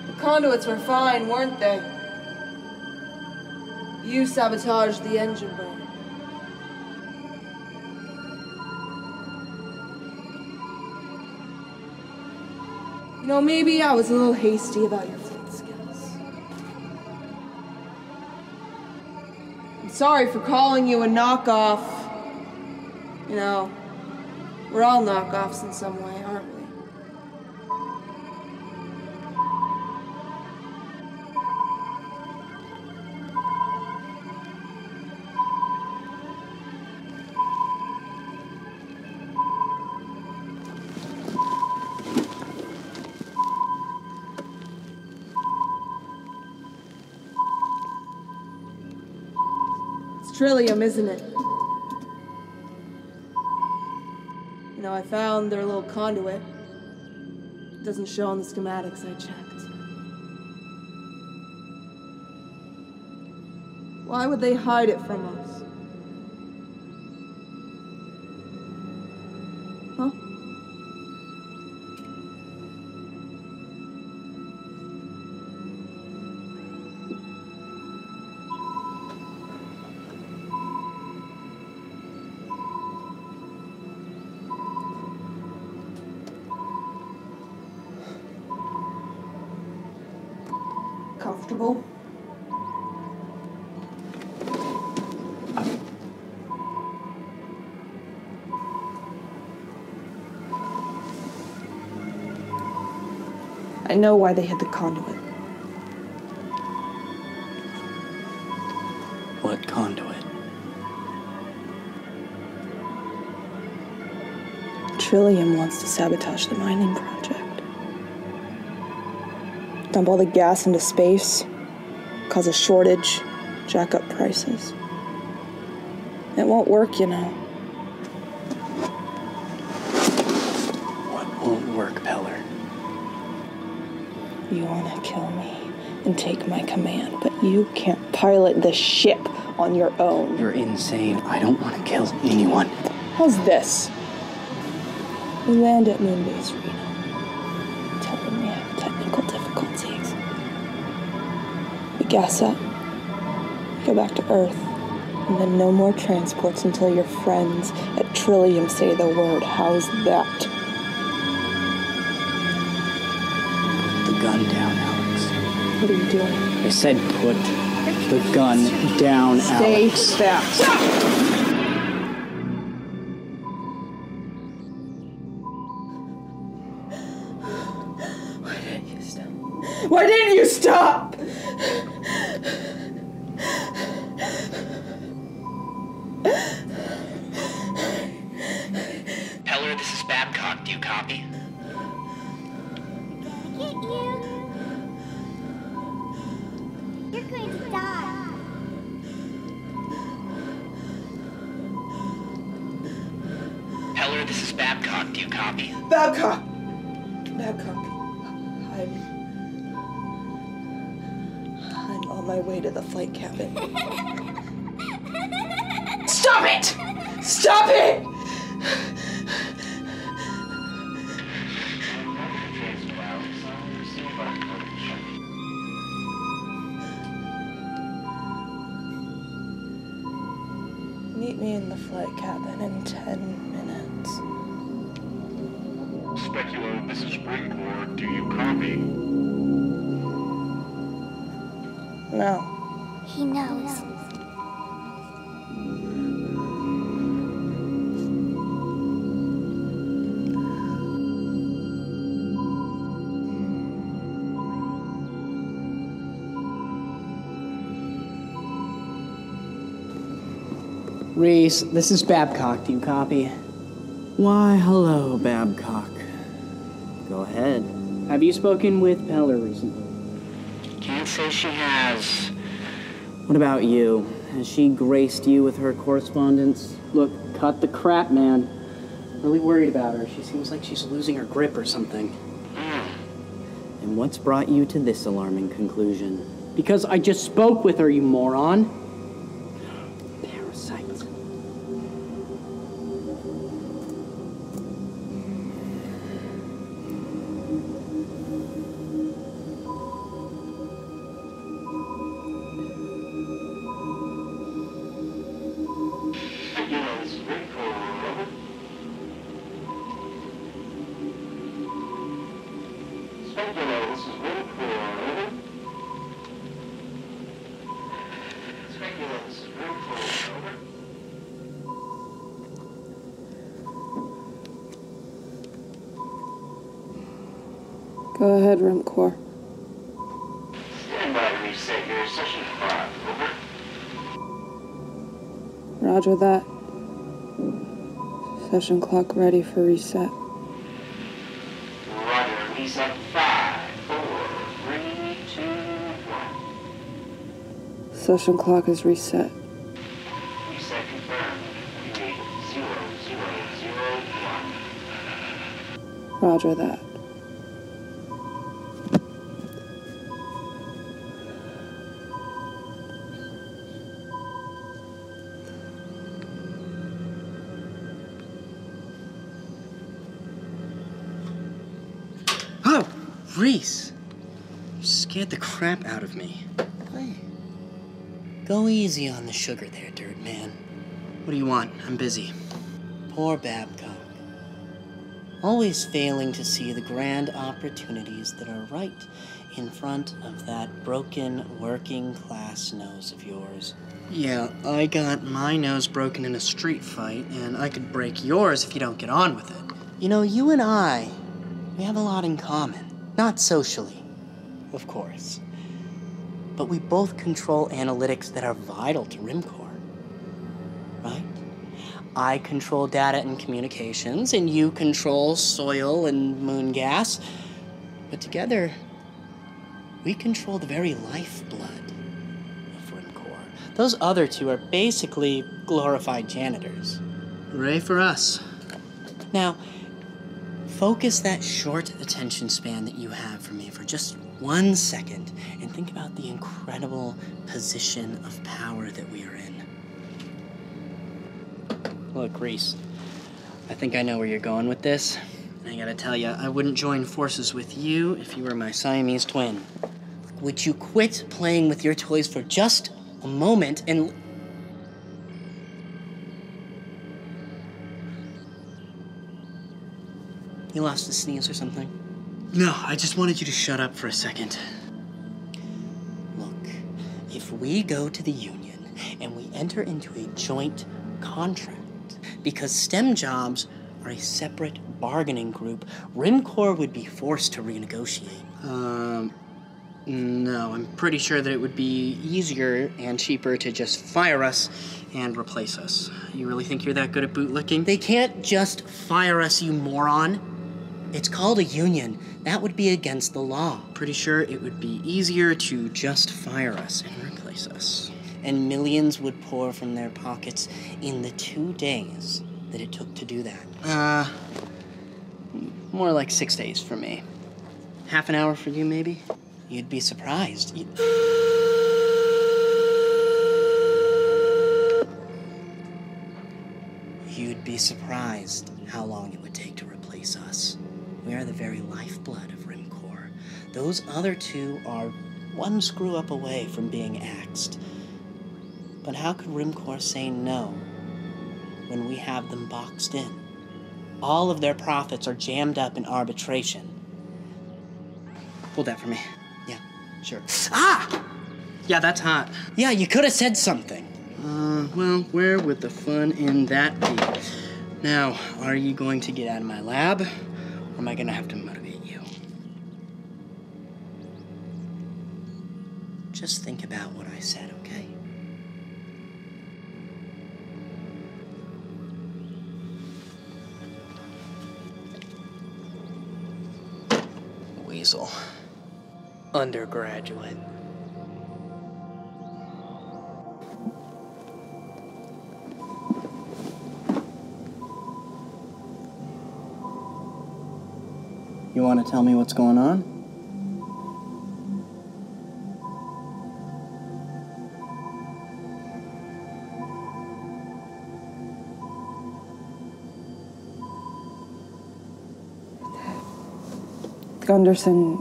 The conduits were fine, weren't they? You sabotaged the engine bay. You know, maybe I was a little hasty about your fleet skills. I'm sorry for calling you a knockoff. You know, we're all knockoffs in some way, aren't we? Trillium, isn't it? You know, I found their little conduit. It doesn't show on the schematics I checked. Why would they hide it from us? Huh? Comfortable? I know why they hid the conduit. What conduit? Trillium wants to sabotage the mining project. Dump all the gas into space, cause a shortage, jack up prices. It won't work, you know. What won't work, Peller? You want to kill me and take my command, but you can't pilot the ship on your own. You're insane. I don't want to kill anyone. How's this? We land at Moonbase, Reno. Tell them we have technical difficulties. We gas up. Go back to Earth. And then no more transports until your friends at Trillium say the word. How's that? Put the gun down, Alex. What are you doing? I said put the gun down, Alex. Stay back. Why didn't you stop? Peller, this is Babcock. Do you copy? Get you. You're going to die. Peller, this is Babcock. Do you copy? Babcock. I'm on my way to the flight cabin. Stop it! Stop it! Meet me in the flight cabin in 10 minutes. Speculo, this is Springport. Do you copy? No. He knows. Reese, this is Babcock. Do you copy? Why, hello, Babcock. Go ahead. Have you spoken with Peller recently? Can't say she has. What about you? Has she graced you with her correspondence? Look, cut the crap, man. Really worried about her. She seems like she's losing her grip or something. And what's brought you to this alarming conclusion? Because I just spoke with her, you moron. Parasite. Speculo, this is Springport. Over. Speculo, this is Springport. Over. Speculo, this is Springport. Over. Go ahead, Rimcore. Stand by, reset your session 5. Over. Roger that. Session clock ready for reset. Roger, reset 5, 4, 3, 2, 1. Session clock is reset. Reset confirmed. We read 0, 0, 0, 1. Roger that. Oh, Reese. You scared the crap out of me. Hey. Go easy on the sugar there, Dirt Man. What do you want? I'm busy. Poor Babcock. Always failing to see the grand opportunities that are right in front of that broken working class nose of yours. Yeah, I got my nose broken in a street fight, and I could break yours if you don't get on with it. You know, you and I, we have a lot in common. Not socially, of course. But we both control analytics that are vital to Rimcore, right? I control data and communications, and you control soil and moon gas. But together, we control the very lifeblood of Rimcore, Those other two are basically glorified janitors. Hooray for us. Now, focus that short attention span that you have for me for just 1 second and think about the incredible position of power that we are in. Look, Reese, I think I know where you're going with this. And I gotta tell you, I wouldn't join forces with you if you were my Siamese twin. Would you quit playing with your toys for just a moment and... You lost a sneeze or something? No, I just wanted you to shut up for a second. Look, if we go to the union and we enter into a joint contract, because STEM jobs are a separate bargaining group, RimCorps would be forced to renegotiate. No, I'm pretty sure that it would be easier and cheaper to just fire us and replace us. You really think you're that good at bootlicking? They can't just fire us, you moron. It's called a union. That would be against the law. Pretty sure it would be easier to just fire us and replace us. And millions would pour from their pockets in the 2 days that it took to do that. More like 6 days for me. Half an hour for you, maybe? You'd be surprised. You'd be surprised how long it would take to replace us. We are the very lifeblood of RimCorps. Those other two are one screw-up away from being axed. But how could RimCorps say no when we have them boxed in? All of their profits are jammed up in arbitration. Hold that for me. Yeah, sure. Ah! Yeah, that's hot. Yeah, you could have said something. Well, where would the fun in that be? Now, are you going to get out of my lab, or am I going to have to motivate you? Just think about what I said, okay? Weasel. Undergraduate. You want to tell me what's going on? Gunderson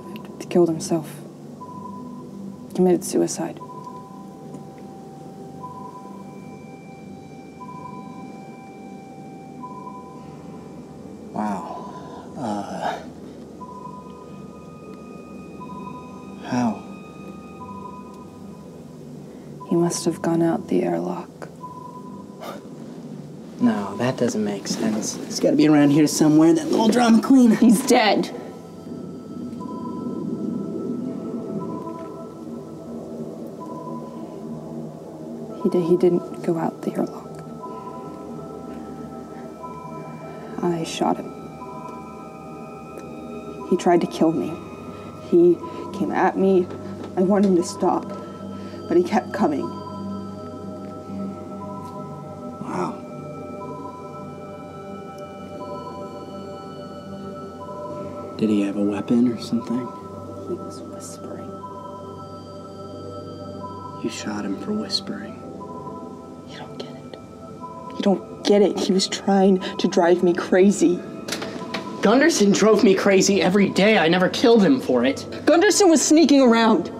killed himself. Committed suicide. Wow. How? He must have gone out the airlock. No, that doesn't make sense. He's got to be around here somewhere, that little drama queen. He's dead. He didn't go out the airlock. I shot him. He tried to kill me. He came at me. I wanted him to stop, but he kept coming. Wow. Did he have a weapon or something? He was whispering. You shot him for whispering. You don't get it. You don't get it. He was trying to drive me crazy. Gunderson drove me crazy every day. I never killed him for it. Gunderson was sneaking around,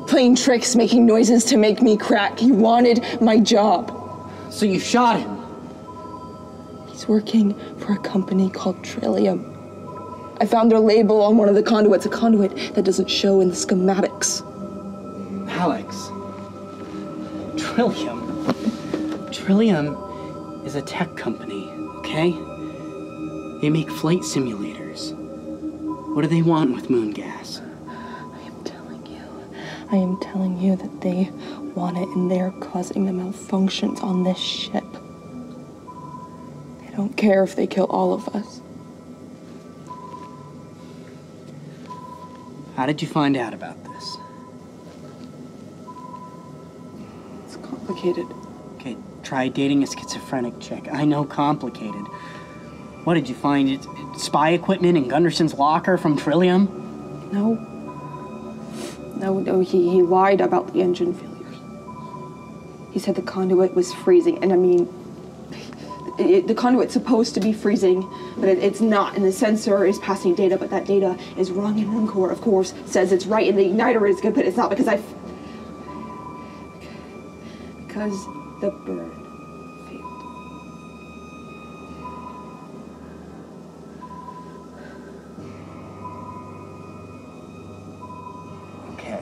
playing tricks, making noises to make me crack. He wanted my job. So you shot him? He's working for a company called Trillium. I found their label on one of the conduits, a conduit that doesn't show in the schematics. Alex. Trillium. Trillium is a tech company, okay? They make flight simulators. What do they want with moon gas? I am telling you that they want it and they're causing the malfunctions on this ship. They don't care if they kill all of us. How did you find out about this? It's called complicated. Okay, try dating a schizophrenic chick. I know complicated. What did you find? Spy equipment in Gunderson's locker from Trillium? No, he lied about the engine failures. He said the conduit was freezing, and I mean, the conduit's supposed to be freezing, but it's not, and the sensor is passing data, but that data is wrong, and RIMCOR, of course, says it's right, and the igniter is good, but it's not, because the burn failed. Okay.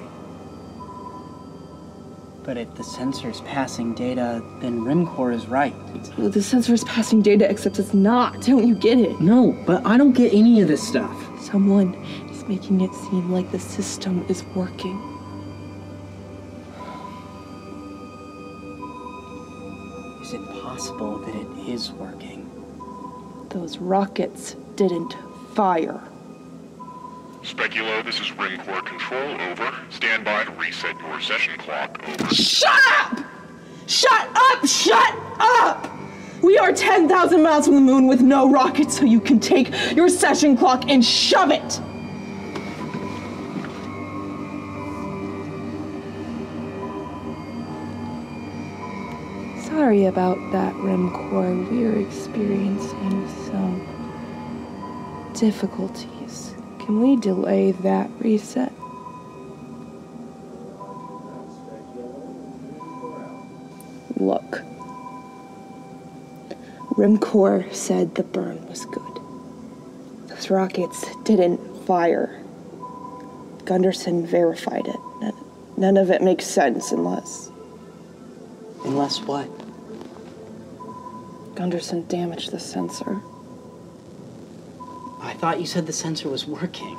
But if the sensor's passing data, then RIMCOR is right. The sensor is passing data, except it's not. Don't you get it? No, but I don't get any of this stuff. Someone is making it seem like the system is working. Is it possible that it is working? Those rockets didn't fire. Speculo, this is RIMCOR Control, over. Stand by to reset your session clock, over. Shut up! Shut up! Shut up! We are 10,000 miles from the moon with no rockets, so you can take your session clock and shove it! Sorry about that, RIMCOR. We're experiencing some difficulties. Can we delay that reset? Look. RIMCOR said the burn was good. Those rockets didn't fire. Gunderson verified it. None of it makes sense unless... Unless what? Gunderson damaged the sensor. I thought you said the sensor was working.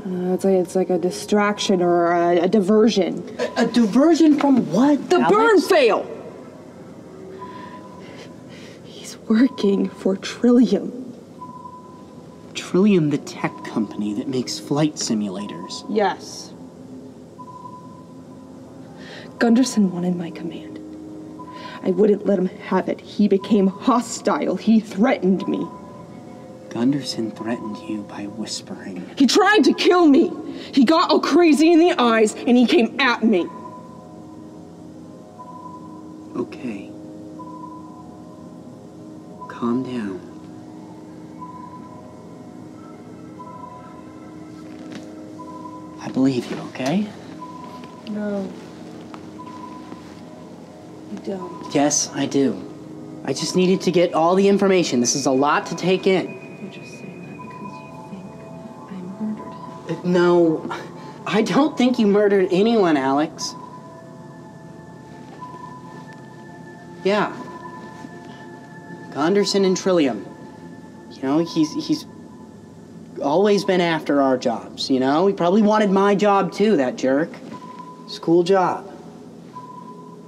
It's like a distraction or a diversion. A diversion from what? The burn fail! He's working for Trillium. Trillium, the tech company that makes flight simulators. Yes. Gunderson wanted my command. I wouldn't let him have it. He became hostile. He threatened me. Gunderson threatened you by whispering. He tried to kill me. He got all crazy in the eyes and he came at me. Okay. Calm down. I believe you, okay? No. You don't. Yes, I do. I just needed to get all the information. This is a lot to take in. You're just saying that because you think I murdered him. No, I don't think you murdered anyone, Alex. Yeah. Gunderson and Trillium. You know, he's always been after our jobs, you know? He probably wanted my job too, that jerk. School job.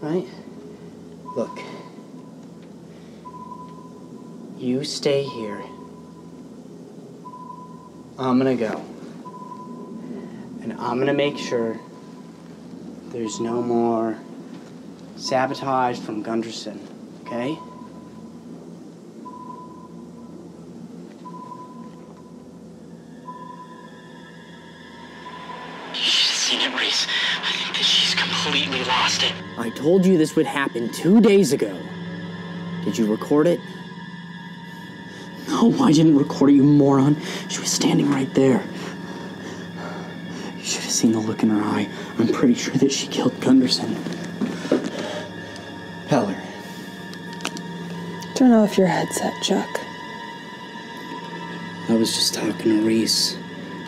Right? Look. You stay here. I'm gonna go. And I'm gonna make sure there's no more sabotage from Gunderson, okay? You should have seen it, Reese. I think that she's completely lost it. I told you this would happen 2 days ago. Did you record it? No, I didn't record it, you moron. She was standing right there. You should have seen the look in her eye. I'm pretty sure that she killed Gunderson. Heller. Turn off your headset, Chuck. I was just talking to Reese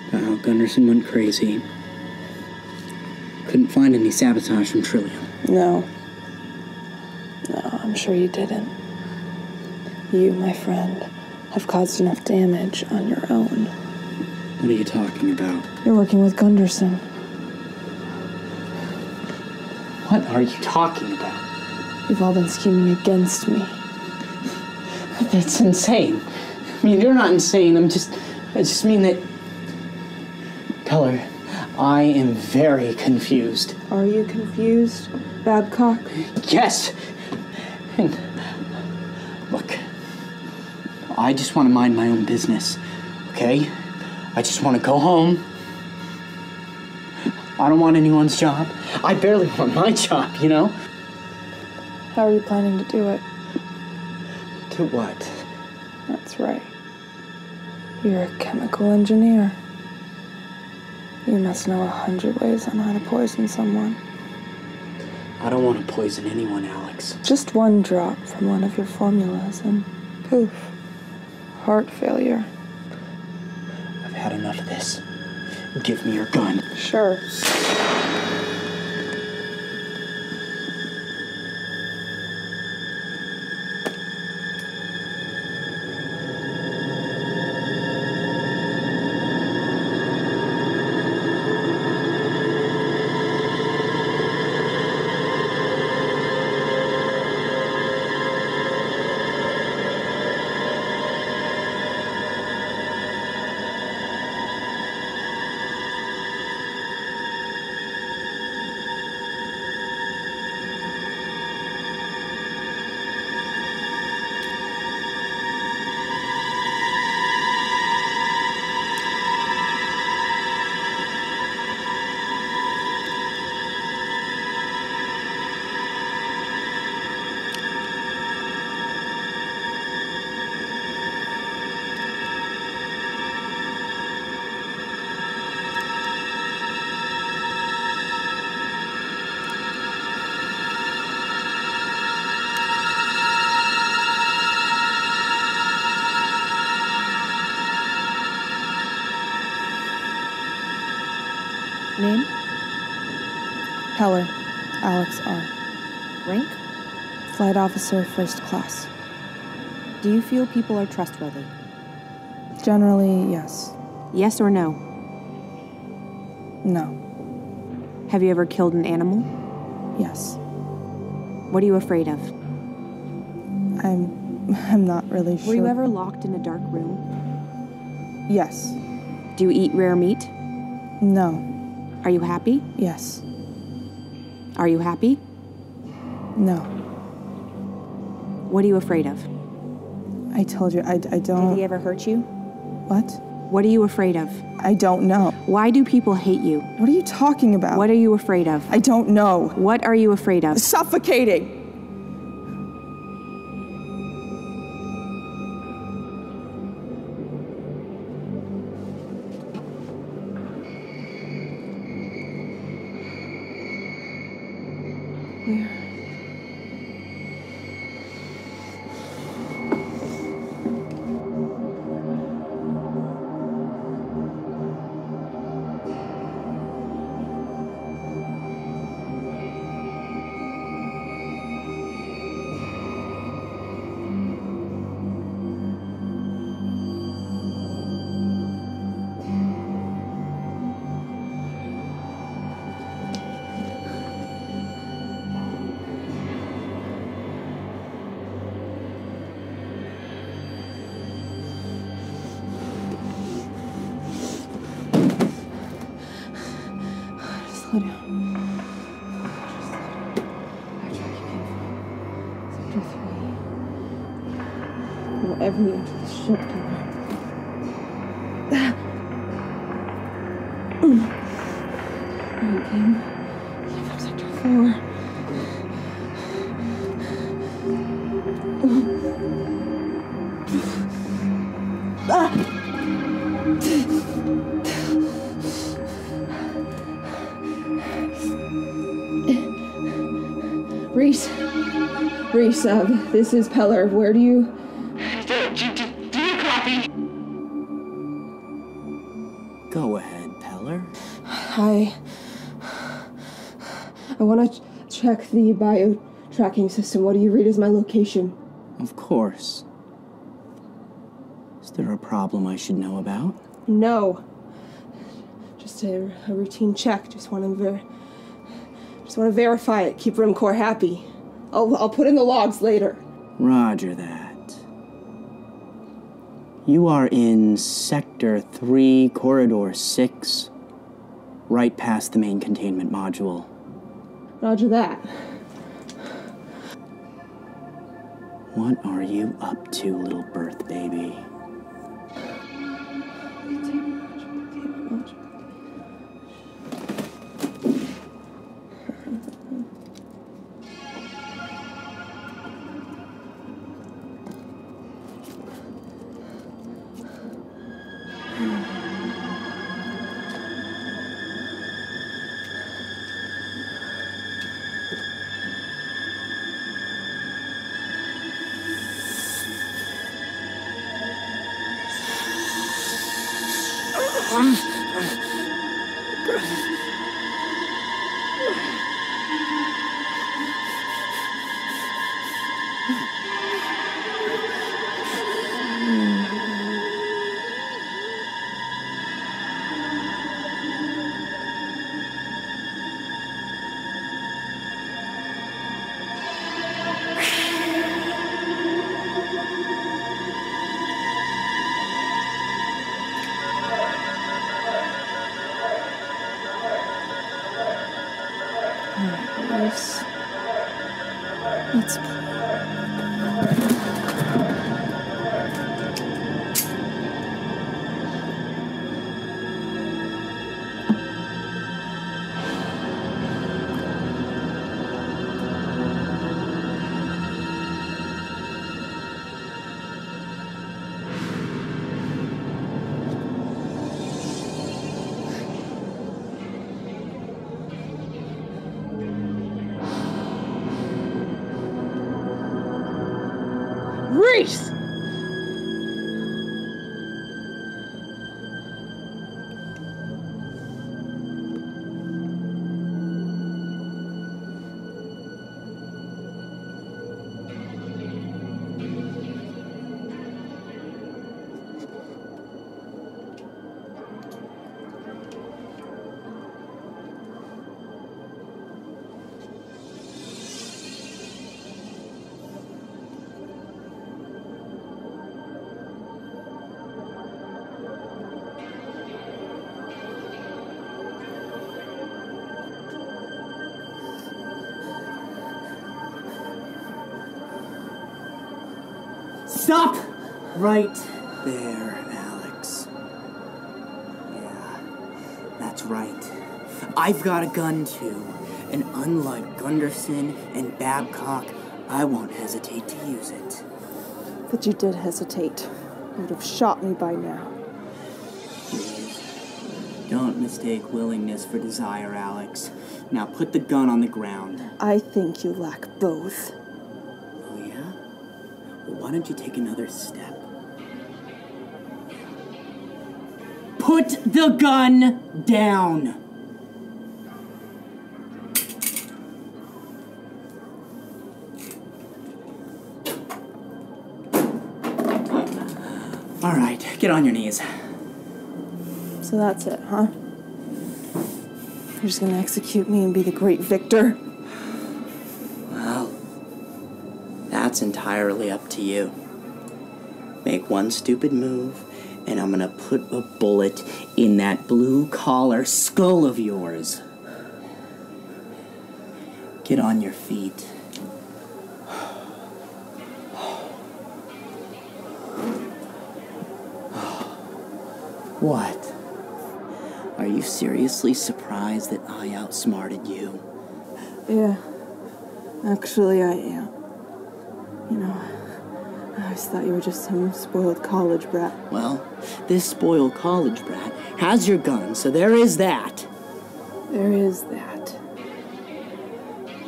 about how Gunderson went crazy. Couldn't find any sabotage from Trillium. No, I'm sure you didn't. You, my friend, have caused enough damage on your own. What are you talking about? You're working with Gunderson. What are you talking about? You've all been scheming against me. That's insane. I mean, you're not insane. I just mean that... Keller, I am very confused. Are you confused? Babcock? Yes! And look, I just want to mind my own business, okay? I just want to go home. I don't want anyone's job. I barely want my job, you know? How are you planning to do it? To what? That's right. You're a chemical engineer. You must know 100 ways on how to poison someone. I don't want to poison anyone, Alex. Just one drop from one of your formulas and poof, heart failure. I've had enough of this. Give me your gun. Sure. Name? Peller, Alex R. Rank? Flight officer, first class. Do you feel people are trustworthy? Generally, yes. Yes or no? No. Have you ever killed an animal? Yes. What are you afraid of? I'm not really sure. Were you ever locked in a dark room? Yes. Do you eat rare meat? No. Are you happy? Yes. Are you happy? No. What are you afraid of? I told you, I don't... Did he ever hurt you? What? What are you afraid of? I don't know. Why do people hate you? What are you talking about? What are you afraid of? I don't know. What are you afraid of? Suffocating! Where? Slow down. Sector 3. Whatever you enter the ship, You came from Sector 4. Reese, this is Peller. Where do you... Do you copy? Go ahead, Peller. I want to check the bio-tracking system. What do you read as my location? Of course. Is there a problem I should know about? No. Just a routine check. Just want to verify it. Keep Rimcore happy. I'll put in the logs later. Roger that. You are in Sector 3, Corridor 6, right past the main containment module. Roger that. What are you up to, little birth baby? Let's play. Reese! Stop! Right there, Alex. Yeah, that's right. I've got a gun too, and unlike Gunderson and Babcock, I won't hesitate to use it. But you did hesitate. You would have shot me by now. Please, don't mistake willingness for desire, Alex. Now put the gun on the ground. I think you lack both. Oh, yeah? Well, why don't you take another step? Put the gun down! All right, get on your knees. So that's it, huh? You're just gonna execute me and be the great victor? Well, that's entirely up to you. Make one stupid move, and I'm gonna put a bullet in that blue-collar skull of yours. Get on your feet. What? Are you seriously surprised that I outsmarted you? Yeah. Actually, I am. You know, I always thought you were just some spoiled college brat. Well, this spoiled college brat has your gun, so there is that. There is that.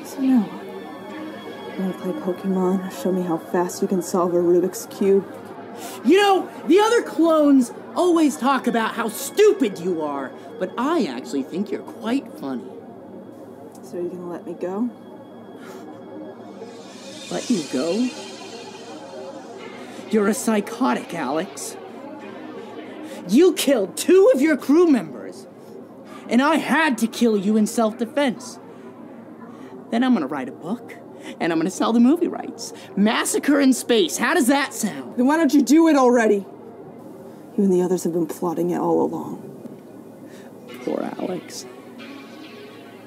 So now what? You wanna play Pokemon? Show me how fast you can solve a Rubik's Cube? You know, the other clones always talk about how stupid you are, but I actually think you're quite funny. So are you gonna let me go? Let you go? You're a psychotic, Alex. You killed 2 of your crew members, and I had to kill you in self-defense. Then I'm gonna write a book, and I'm gonna sell the movie rights. Massacre in Space, how does that sound? Then why don't you do it already? You and the others have been plotting it all along. Poor Alex.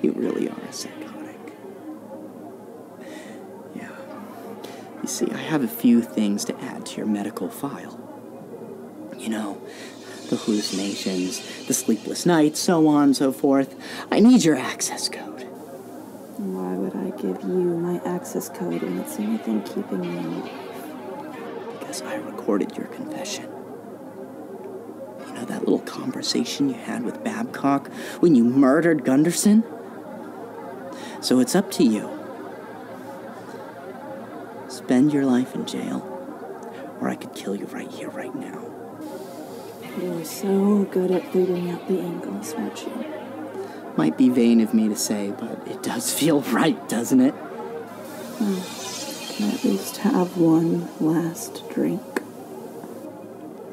You really are a psychotic. Yeah. You You see, I have a few things to add to your medical file. You know, the hallucinations, the sleepless nights, so on and so forth. I need your access code. Why would I give you my access code when it's the only thing keeping me alive? Because I recorded your confession. You know that little conversation you had with Babcock when you murdered Gunderson? So it's up to you. Spend your life in jail, or I could kill you right here, right now. You were so good at figuring out the angles, weren't you? Might be vain of me to say, but it does feel right, doesn't it? Well, can I at least have one last drink?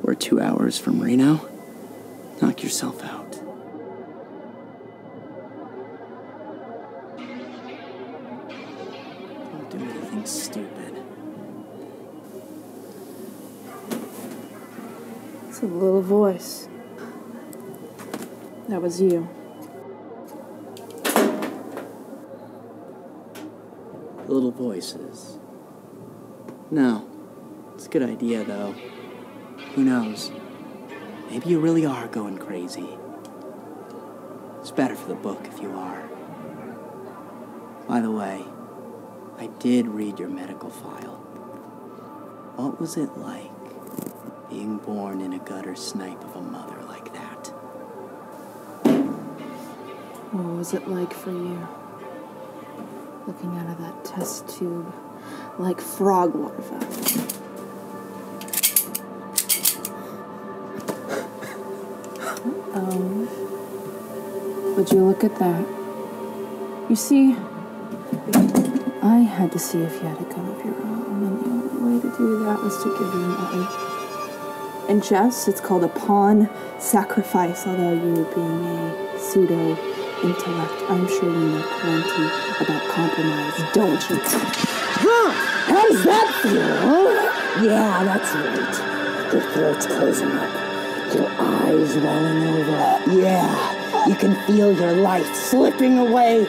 We're 2 hours from Reno. Knock yourself out. Don't do anything stupid. It's a little voice. That was you. Little voices. No. It's a good idea, though. Who knows? Maybe you really are going crazy. It's better for the book if you are. By the way, I did read your medical file. What was it like being born in a gutter snipe of a mother like that? What was it like for you? Looking out of that test tube like frog larvae. Would you look at that? You see, I had to see if you had a gun of your own, and the only way to do that was to give you mine. In chess, it's called a pawn sacrifice, although you being a pseudo-intellect, I'm sure you know plenty about compromise, don't you? Huh? How does that feel, huh? Yeah, that's right. Your throat's closing up. Your eyes rolling over. Yeah. You can feel your life slipping away.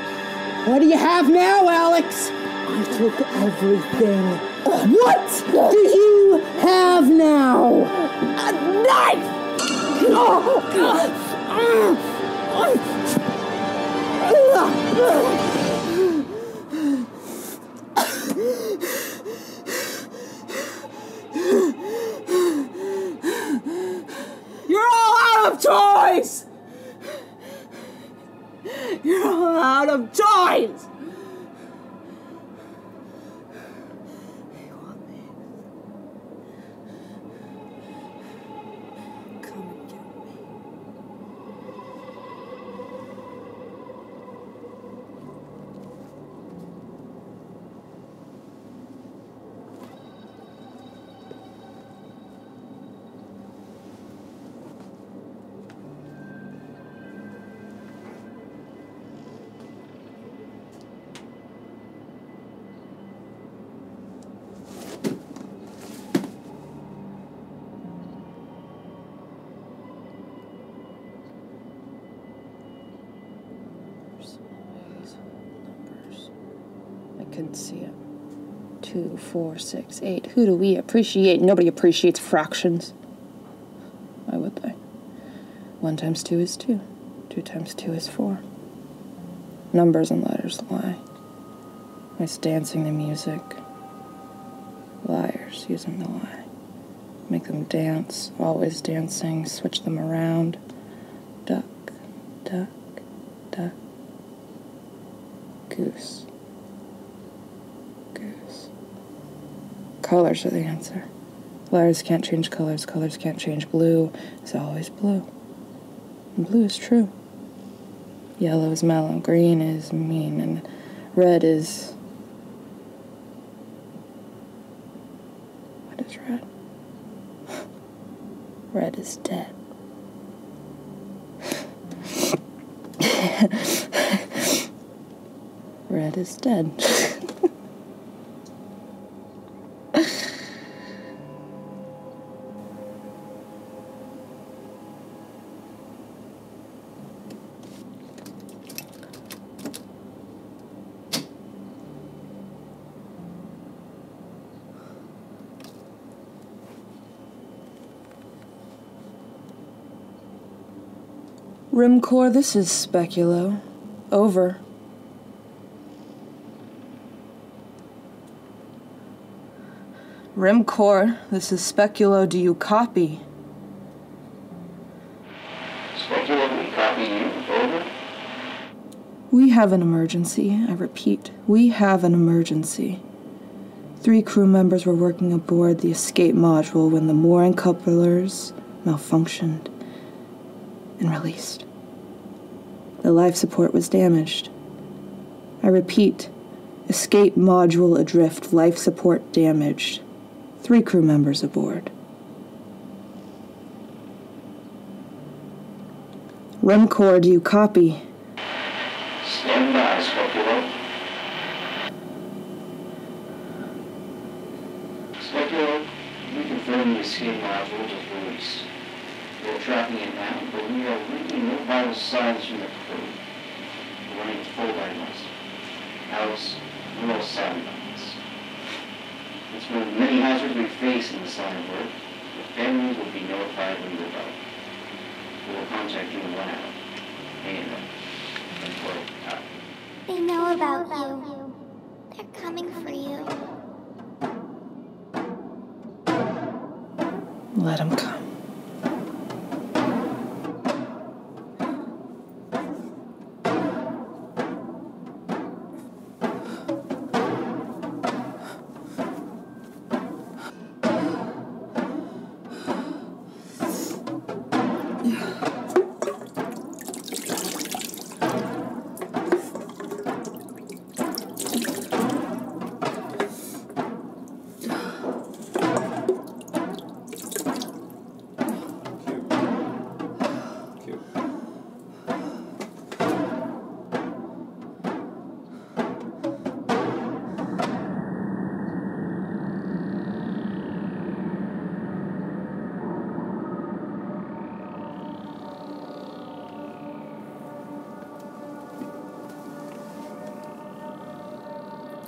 What do you have now, Alex? I took everything. What do you have now? A knife! You're all out of toys! You're all out of toys! You want me? Come and get me. Couldn't see it. 2, 4, 6, 8. Who do we appreciate? Nobody appreciates fractions. Why would they? 1 times 2 is 2. 2 times 2 is 4. Numbers and letters lie. It's dancing the music. Liars using the lie. Make them dance, always dancing, switch them around. Duck, duck, duck. Goose. Colors are the answer. Liars can't change colors. Colors can't change blue. It's always blue. And blue is true. Yellow is mellow. Green is mean. And red is... What is red? Red is dead. Red is dead. Rimcore, this is Speculo. Over. Rimcore, this is Speculo. Do you copy? Speculo, we copy you. Over. We have an emergency. I repeat, we have an emergency. 3 crew members were working aboard the escape module when the mooring couplers malfunctioned and released. The life support was damaged. I repeat, escape module adrift, life support damaged. 3 crew members aboard. Rimcore, do you copy? Stand by, Speculo. Speculo, we confirm the escape module was released. We're tracking it now, but we are reading no vital signs from the crew. We're running full vitals. Alice, we're all savvy on this. It's one of the many hazards we face in this line of work. The families will be notified when you're about. We will contact you in 1 hour. And They know about you. They're coming for you. Let him come.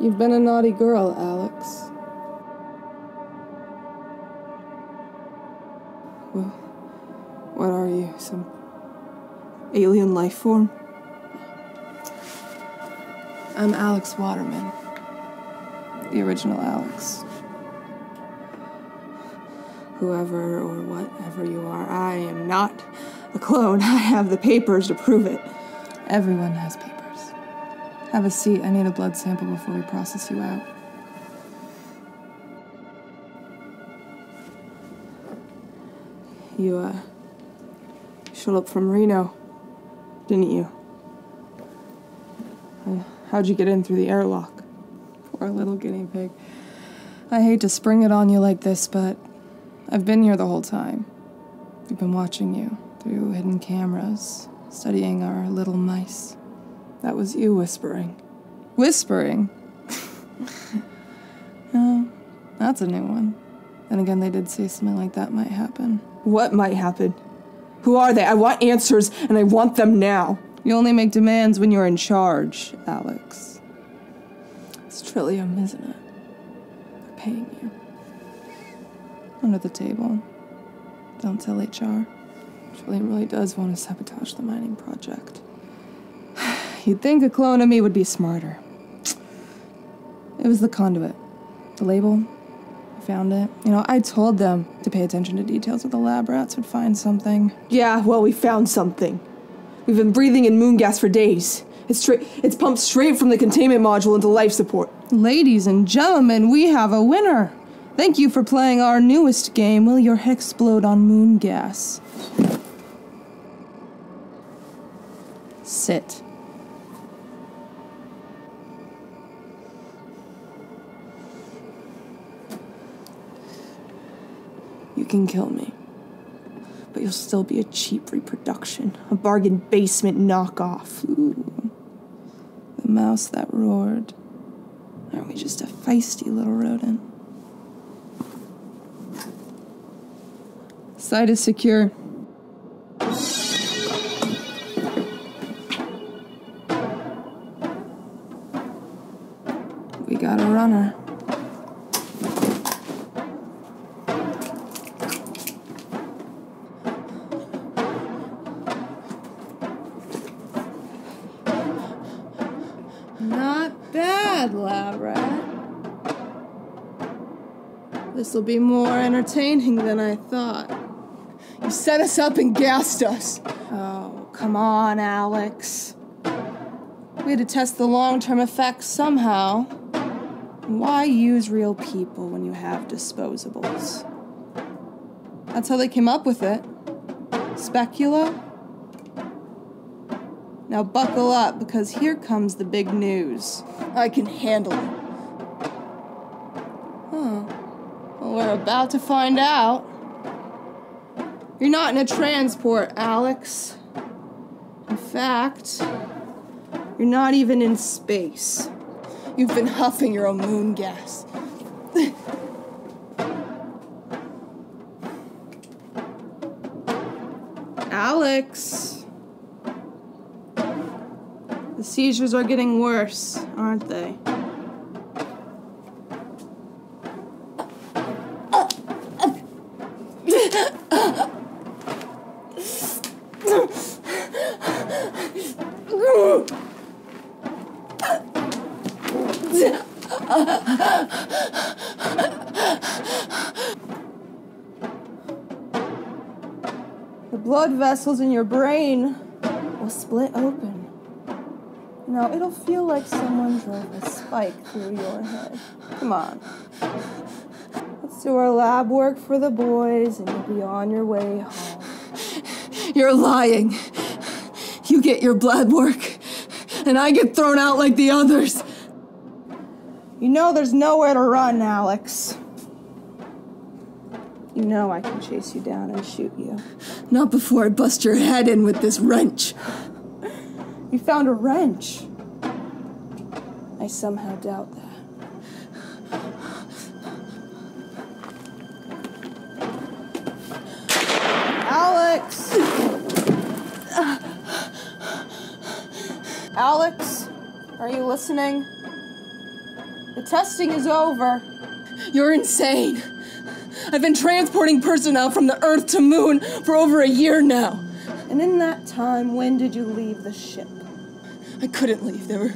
You've been a naughty girl, Alex. Well, what are you, some alien life form? I'm Alex Waterman. The original Alex. Whoever or whatever you are, I am not a clone. I have the papers to prove it. Everyone has papers. Have a seat. I need a blood sample before we process you out. You, showed up from Reno, didn't you? How'd you get in through the airlock? Poor little guinea pig. I hate to spring it on you like this, but I've been here the whole time. We've been watching you through hidden cameras, studying our little mice. That was you whispering. Whispering? No, that's a new one. Then again, they did say something like that might happen. What might happen? Who are they? I want answers, and I want them now. You only make demands when you're in charge, Alex. It's Trillium, isn't it? They're paying you. Under the table. Don't tell HR. Trillium really does want to sabotage the mining project. You'd think a clone of me would be smarter. It was the conduit. The label. I found it. You know, I told them to pay attention to details or the lab rats would find something. Yeah, well, we found something. We've been breathing in moon gas for days. It's pumped straight from the containment module into life support. Ladies and gentlemen, we have a winner. Thank you for playing our newest game, Will Your Head Explode on Moon Gas? Sit. You can kill me, but you'll still be a cheap reproduction, a bargain basement knockoff. Ooh. The mouse that roared. Aren't we just a feisty little rodent? Site is secure. We got a runner. This'll be more entertaining than I thought. You set us up and gassed us. Oh, come on, Alex. We had to test the long-term effects somehow. Why use real people when you have disposables? That's how they came up with it. Specula? Now buckle up, because here comes the big news. I can handle it. Huh. Well, we're about to find out. You're not in a transport, Alex. In fact, you're not even in space. You've been huffing your own moon gas. Alex. The seizures are getting worse, aren't they? The blood vessels in your brain will split open. Now, it'll feel like someone drove a spike through your head. Come on. Let's do our lab work for the boys, and you'll be on your way home. You're lying. You get your blood work, and I get thrown out like the others. You know there's nowhere to run, Alex. You know I can chase you down and shoot you. Not before I bust your head in with this wrench. You found a wrench. I somehow doubt that. Alex! Alex, are you listening? The testing is over. You're insane. I've been transporting personnel from the Earth to Moon for over a year now. And in that time, when did you leave the ship? I couldn't leave. There were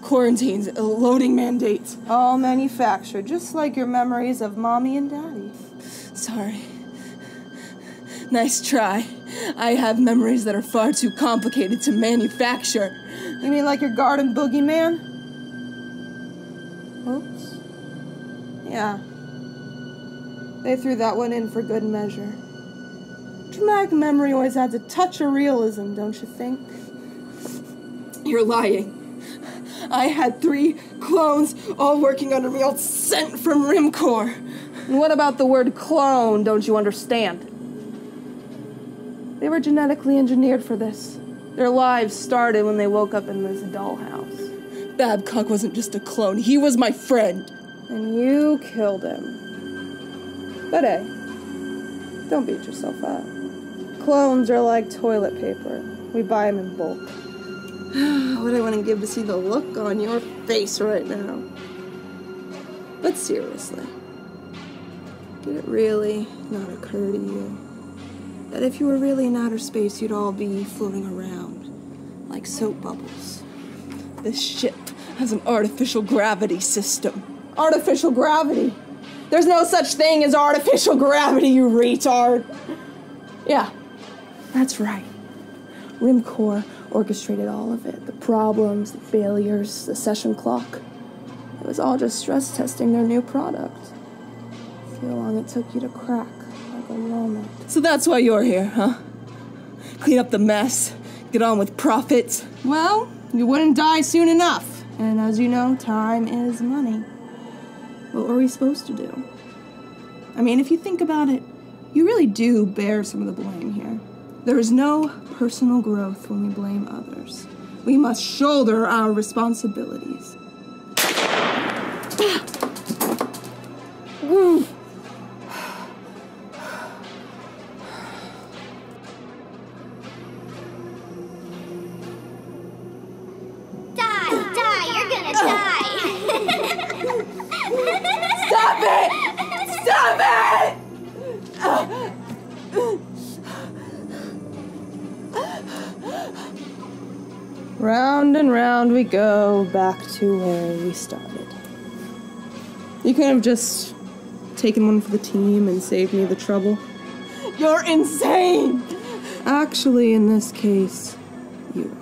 quarantines, loading mandates. All manufactured, just like your memories of Mommy and Daddy. Sorry. Nice try. I have memories that are far too complicated to manufacture. You mean like your garden boogeyman? Oops. Yeah. They threw that one in for good measure. Dramatic memory always adds a touch of realism, don't you think? You're lying. I had 3 clones all working under me, all sent from Rimcore. And what about the word clone, don't you understand? They were genetically engineered for this. Their lives started when they woke up in this dollhouse. Babcock wasn't just a clone, he was my friend. And you killed him. But hey, don't beat yourself up. Clones are like toilet paper. We buy them in bulk. What I want to give to see the look on your face right now. But seriously, did it really not occur to you that if you were really in outer space, you'd all be floating around like soap bubbles? This ship has an artificial gravity system. Artificial gravity? There's no such thing as artificial gravity, you retard. Yeah, that's right. Rimcore orchestrated all of it. The problems, the failures, the session clock. It was all just stress testing their new product. See how long it took you to crack like a walnut. So that's why you're here, huh? Clean up the mess, get on with profits. Well, you wouldn't die soon enough. And as you know, time is money. What were we supposed to do? I mean, if you think about it, you really do bear some of the blame here. There is no personal growth when we blame others. We must shoulder our responsibilities. Die, you're gonna die. Stop it! Stop it! Round and round we go, back to where we started. You could have just taken one for the team and saved me the trouble. You're insane! Actually, in this case, you.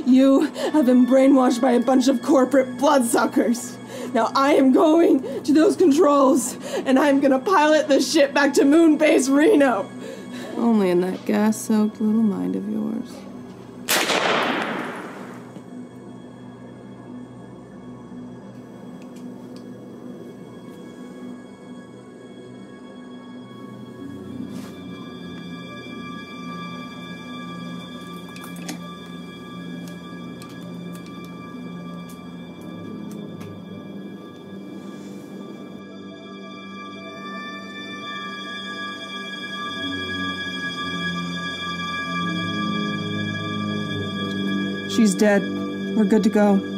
You have been brainwashed by a bunch of corporate bloodsuckers. Now I am going to those controls, and I'm gonna pilot this ship back to Moonbase Reno. Only in that gas-soaked little mind of yours. She's dead. We're good to go.